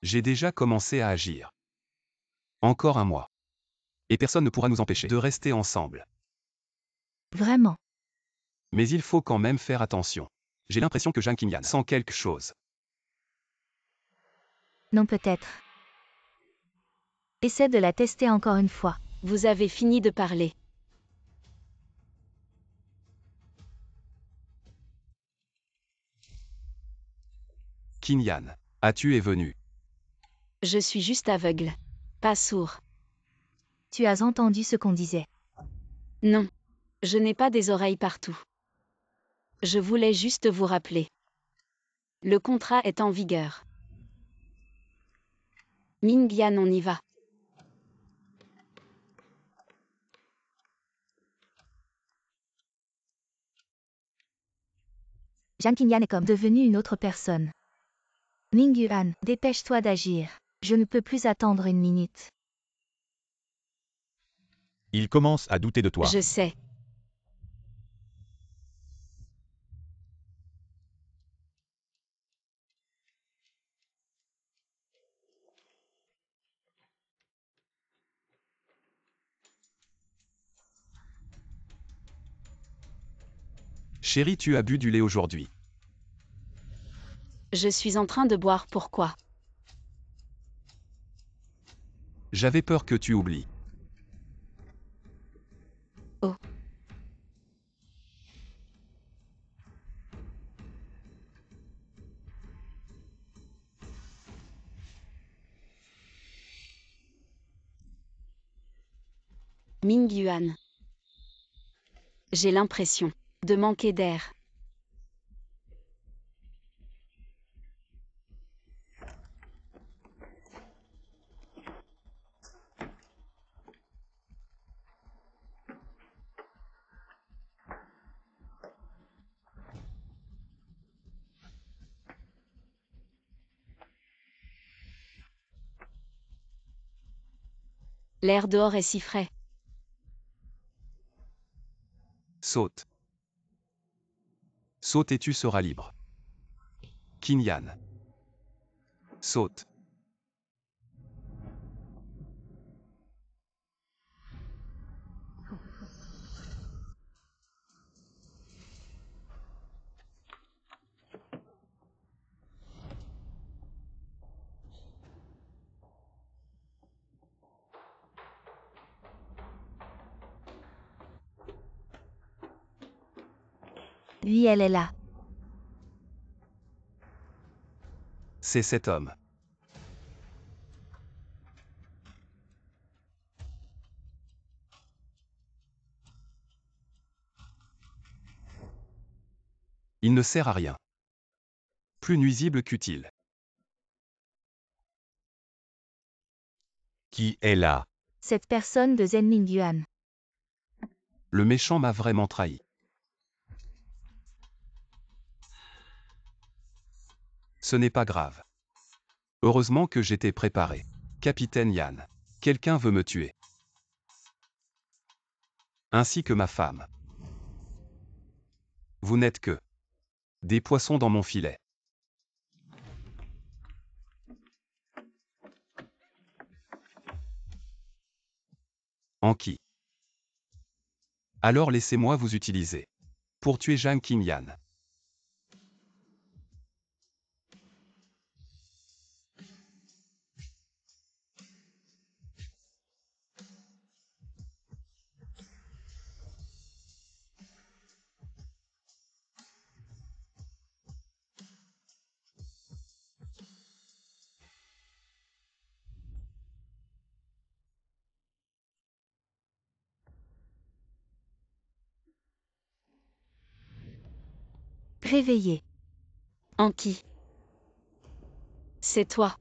J'ai déjà commencé à agir. Encore un mois. Et personne ne pourra nous empêcher de rester ensemble. Vraiment. Mais il faut quand même faire attention. J'ai l'impression que Jeanne Qin Yan sent quelque chose. Non, peut-être. Essaie de la tester encore une fois. Vous avez fini de parler. Qin Yan, as-tu es venu? Je suis juste aveugle. Pas sourd. Tu as entendu ce qu'on disait. Non. Je n'ai pas des oreilles partout. Je voulais juste vous rappeler. Le contrat est en vigueur. Ming Yan, on y va. Jeanne Qin Yan est comme devenue une autre personne. Ming Yuan, dépêche-toi d'agir. Je ne peux plus attendre une minute. Il commence à douter de toi. Je sais. Chérie, tu as bu du lait aujourd'hui. Je suis en train de boire, pourquoi? J'avais peur que tu oublies. Oh. Ming Yuan. J'ai l'impression de manquer d'air. L'air dehors est si frais. Saute. Saute et tu seras libre. Qin Yan. Saute. Oui, elle est là. C'est cet homme. Il ne sert à rien. Plus nuisible qu'utile. Qui est là? Cette personne de Zen Mingyuan. Le méchant m'a vraiment trahi. Ce n'est pas grave. Heureusement que j'étais préparé. Capitaine Yan. Quelqu'un veut me tuer. Ainsi que ma femme. Vous n'êtes que des poissons dans mon filet. Anki. Alors laissez-moi vous utiliser. Pour tuer Zhang Qinyan. Réveillé. Anki. C'est toi.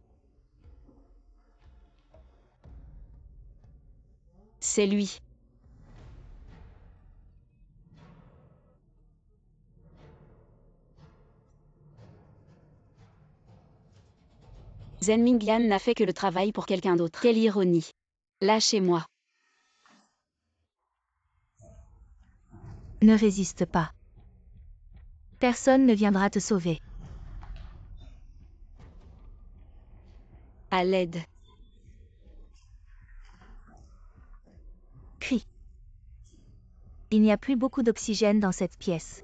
C'est lui. Zen Mingyuan n'a fait que le travail pour quelqu'un d'autre. Quelle ironie. Lâchez-moi. Ne résiste pas. Personne ne viendra te sauver. À l'aide. Crie. Il n'y a plus beaucoup d'oxygène dans cette pièce.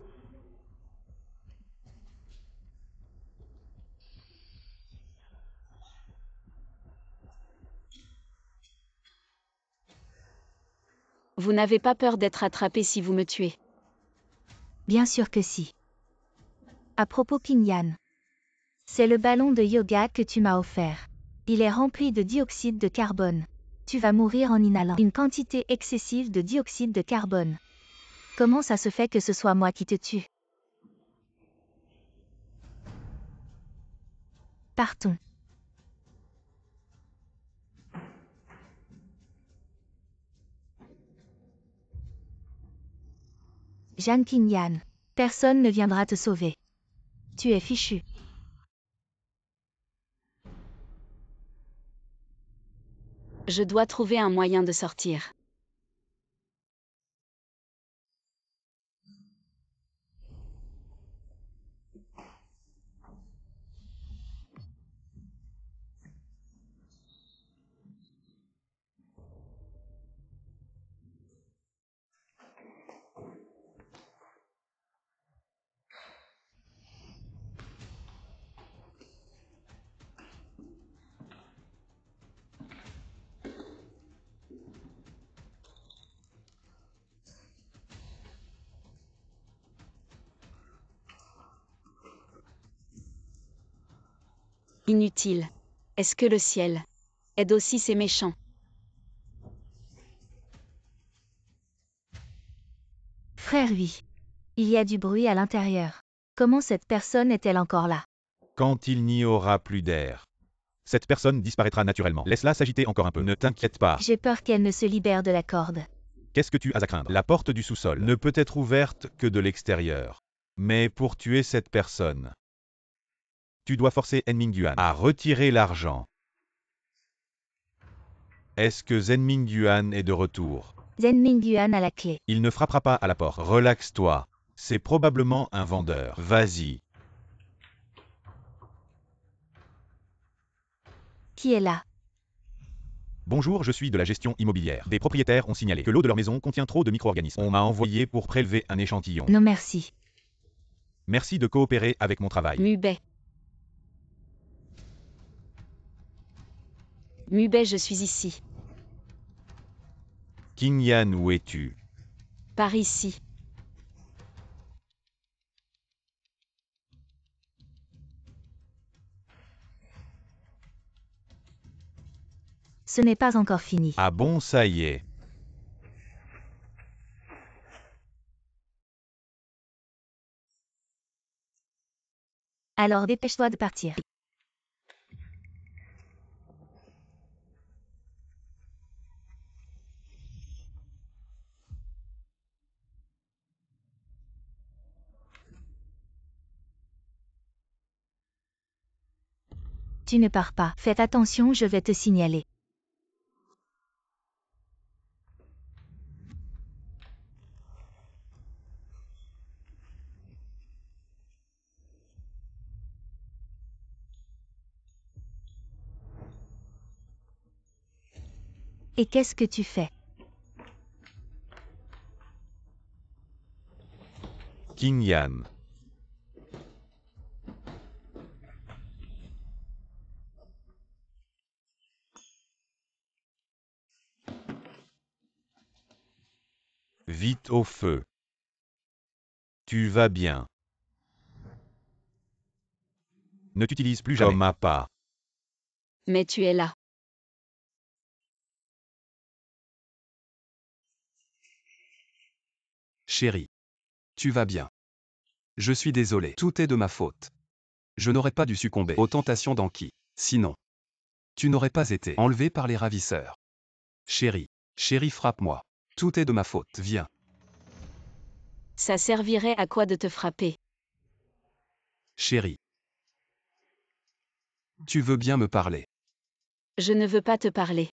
Vous n'avez pas peur d'être attrapé si vous me tuez. Bien sûr que si. À propos Qin Yan. C'est le ballon de yoga que tu m'as offert. Il est rempli de dioxyde de carbone. Tu vas mourir en inhalant une quantité excessive de dioxyde de carbone. Comment ça se fait que ce soit moi qui te tue? Partons. Zhang Qinyan. Personne ne viendra te sauver. Tu es fichu. Je dois trouver un moyen de sortir. Inutile. Est-ce que le ciel aide aussi ces méchants? Frère oui. Il y a du bruit à l'intérieur. Comment cette personne est-elle encore là? Quand il n'y aura plus d'air. Cette personne disparaîtra naturellement. Laisse-la s'agiter encore un peu. Ne t'inquiète pas. J'ai peur qu'elle ne se libère de la corde. Qu'est-ce que tu as à craindre? La porte du sous-sol ne peut être ouverte que de l'extérieur. Mais pour tuer cette personne, Tu dois forcer En Mingyuan. à retirer l'argent. Est-ce que Zen Mingyuan est de retour? Zen Mingyuan à la clé. Il ne frappera pas à la porte. Relaxe-toi. C'est probablement un vendeur. Vas-y. Qui est là? Bonjour, je suis de la gestion immobilière. Des propriétaires ont signalé que l'eau de leur maison contient trop de micro-organismes. On m'a envoyé pour prélever un échantillon. Non merci. Merci de coopérer avec mon travail. Mubei. Mubei, je suis ici. Qingyan, où es-tu? Par ici. Ce n'est pas encore fini. Ah bon, ça y est. Alors dépêche-toi de partir. Tu ne pars pas. Faites attention, je vais te signaler. Et qu'est-ce que tu fais? Qingyan. Vite au feu. Tu vas bien. Ne t'utilise plus jamais. Comme appât. Mais tu es là. Chérie. Tu vas bien. Je suis désolé. Tout est de ma faute. Je n'aurais pas dû succomber aux tentations d'Anki. Sinon, tu n'aurais pas été enlevé par les ravisseurs. Chérie. Chérie, frappe-moi. Tout est de ma faute. Viens. Ça servirait à quoi de te frapper? Chérie. Tu veux bien me parler? Je ne veux pas te parler.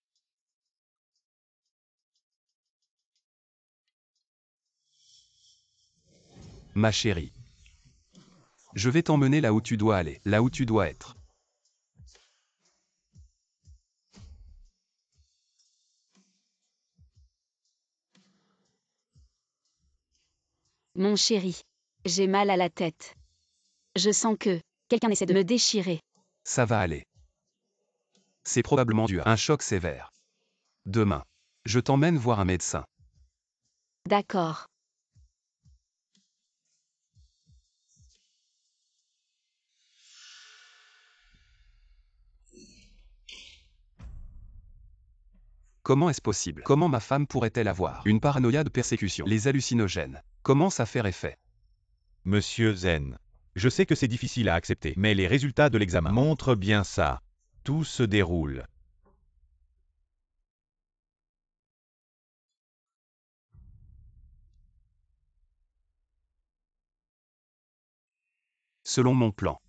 Ma chérie. Je vais t'emmener là où tu dois aller, là où tu dois être. Mon chéri. J'ai mal à la tête. Je sens que quelqu'un essaie de me déchirer. Ça va aller. C'est probablement dû à un choc sévère. Demain, je t'emmène voir un médecin. D'accord. Comment est-ce possible? Comment ma femme pourrait-elle avoir une paranoïa de persécution? Les hallucinogènes. Comment ça faire effet? Monsieur Zen. Je sais que c'est difficile à accepter, mais les résultats de l'examen Montre bien ça. Tout se déroule. Selon mon plan.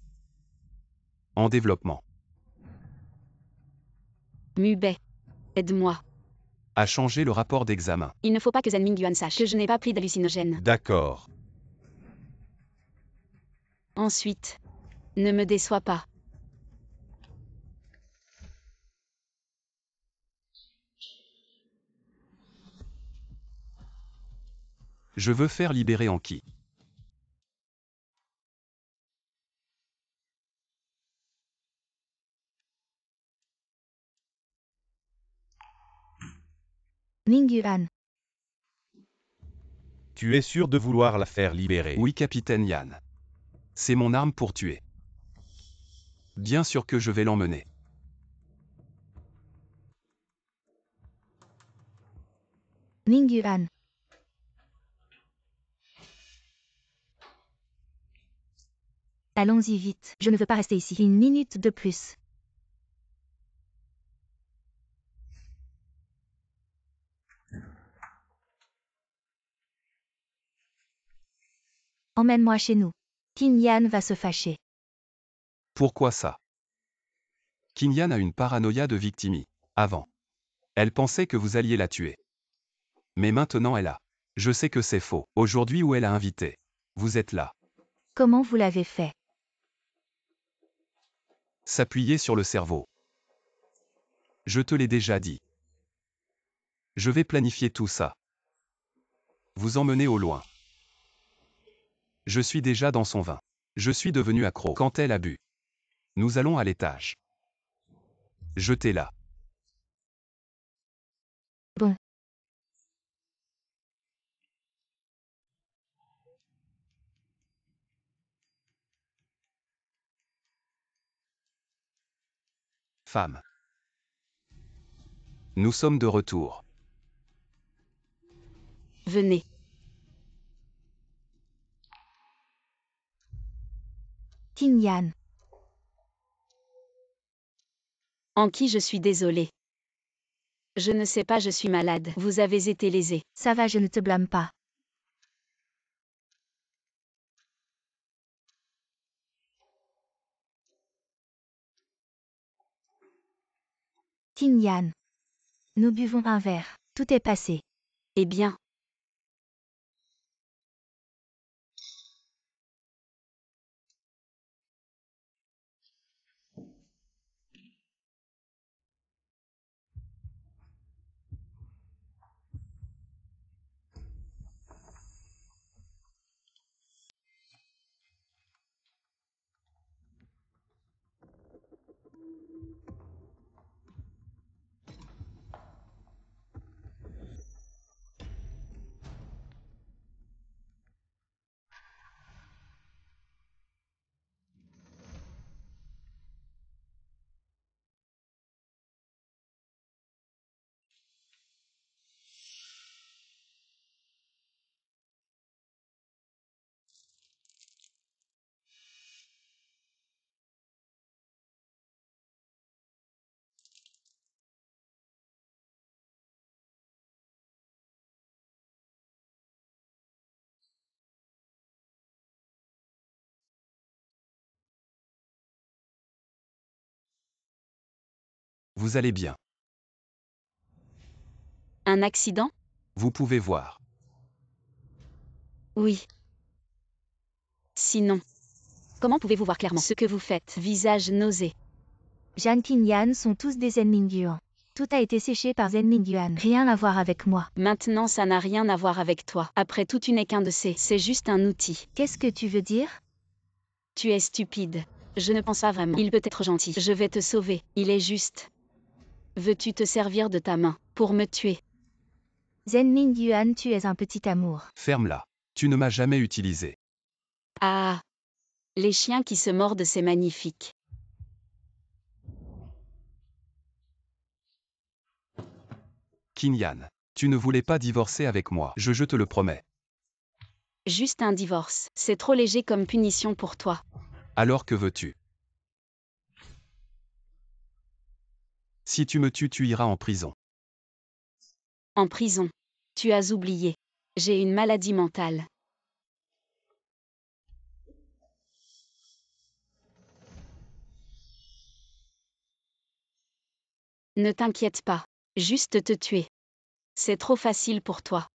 En développement. Mubei. Aide-moi. A changé le rapport d'examen. Il ne faut pas que Zen Mingyuan sache Que je n'ai pas pris d'hallucinogène. D'accord. Ensuite. Ne me déçois pas. Je veux faire libérer Anki. Mingyuan. Tu es sûr de vouloir la faire libérer? Oui, capitaine Yan. C'est mon arme pour tuer. Bien sûr que je vais l'emmener. Mingyuan. Allons-y vite. Je ne veux pas rester ici. Une minute de plus. Emmène-moi chez nous. Qingyan va se fâcher. Pourquoi ça? Qingyan a une paranoïa de victime. Avant. Elle pensait que vous alliez la tuer. Mais maintenant elle a. Je sais que c'est faux. Aujourd'hui où elle a invité. Vous êtes là. Comment vous l'avez fait? S'appuyer sur le cerveau. Je te l'ai déjà dit. Je vais planifier tout ça. Vous emmener au loin. Je suis déjà dans son vin. Je suis devenu accro quand elle a bu. Nous allons à l'étage. Jetez-la. Bon. Femme. Nous sommes de retour. Venez. Tin Yan. Anki, je suis désolée. Je ne sais pas, je suis malade. Vous avez été lésé. Ça va, je ne te blâme pas. Tin Yan. Nous buvons un verre. Tout est passé. Eh bien. Vous allez bien. Un accident? Vous pouvez voir. Oui. Sinon, Comment pouvez-vous voir clairement? ce que vous faites, visage nausé. Jeanne Tin Yan sont tous des Zen Mingyuan. Tout a été séché par Zen Mingyuan. Rien à voir avec moi. Maintenant, ça n'a rien à voir avec toi. Après tout, tu n'es qu'un de ces. C'est juste un outil. Qu'est-ce que tu veux dire? Tu es stupide. Je ne pense pas vraiment. Il peut être gentil. Je vais te sauver. Il est juste. Veux-tu te servir de ta main pour me tuer? Zen Mingyuan, tu es un petit amour. Ferme-la. Tu ne m'as jamais utilisé. Ah. Les chiens qui se mordent, c'est magnifique. Kinyan. Tu ne voulais pas divorcer avec moi. Je te le promets. Juste un divorce. C'est trop léger comme punition pour toi. Alors que veux-tu? Si tu me tues, tu iras en prison. En prison. Tu as oublié. J'ai une maladie mentale. Ne t'inquiète pas. Juste te tuer. C'est trop facile pour toi.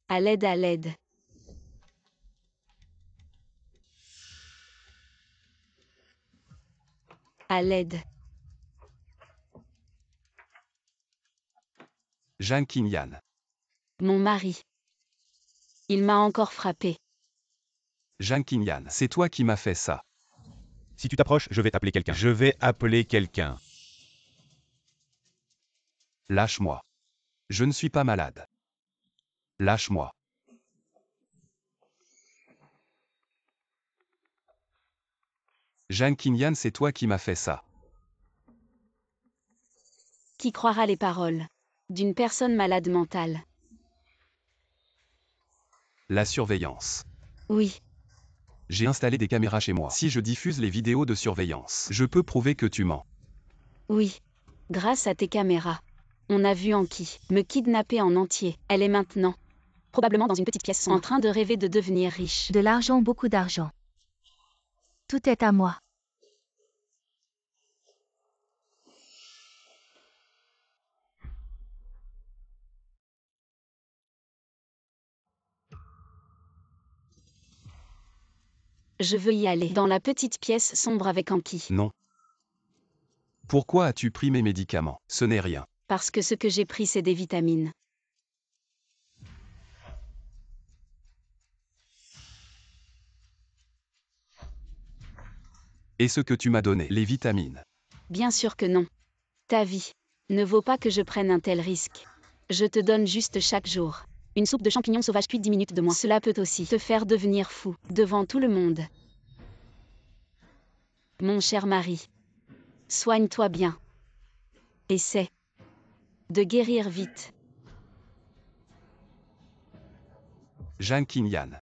À l'aide, à l'aide. À l'aide. Jeanne Kinyan. Mon mari. Il m'a encore frappé. Jeanne Kinyan. C'est toi qui m'as fait ça. Si tu t'approches, je vais t'appeler quelqu'un. Je vais appeler quelqu'un. Lâche-moi. Je ne suis pas malade. Lâche-moi. Jeanne Kinyan, c'est toi qui m'as fait ça. Qui croira les paroles d'une personne malade mentale? La surveillance. Oui. J'ai installé des caméras chez moi. Si je diffuse les vidéos de surveillance, je peux prouver que tu mens. Oui. Grâce à tes caméras. On a vu Anki me kidnapper en entier. Elle est maintenant Probablement dans une petite pièce en sombre. train de rêver de devenir riche. De l'argent, beaucoup d'argent. Tout est à moi. Je veux y aller. Dans la petite pièce sombre avec Anki. Non. Pourquoi as-tu pris mes médicaments? Ce n'est rien. Parce que ce que j'ai pris, c'est des vitamines. Et ce que tu m'as donné, les vitamines. Bien sûr que non. Ta vie ne vaut pas que je prenne un tel risque. Je te donne juste chaque jour. Une soupe de champignons sauvages puis 10 minutes de moins. Cela peut aussi te faire devenir fou, devant tout le monde. Mon cher mari, soigne-toi bien. Essaie de guérir vite. Jeanne Kinyan.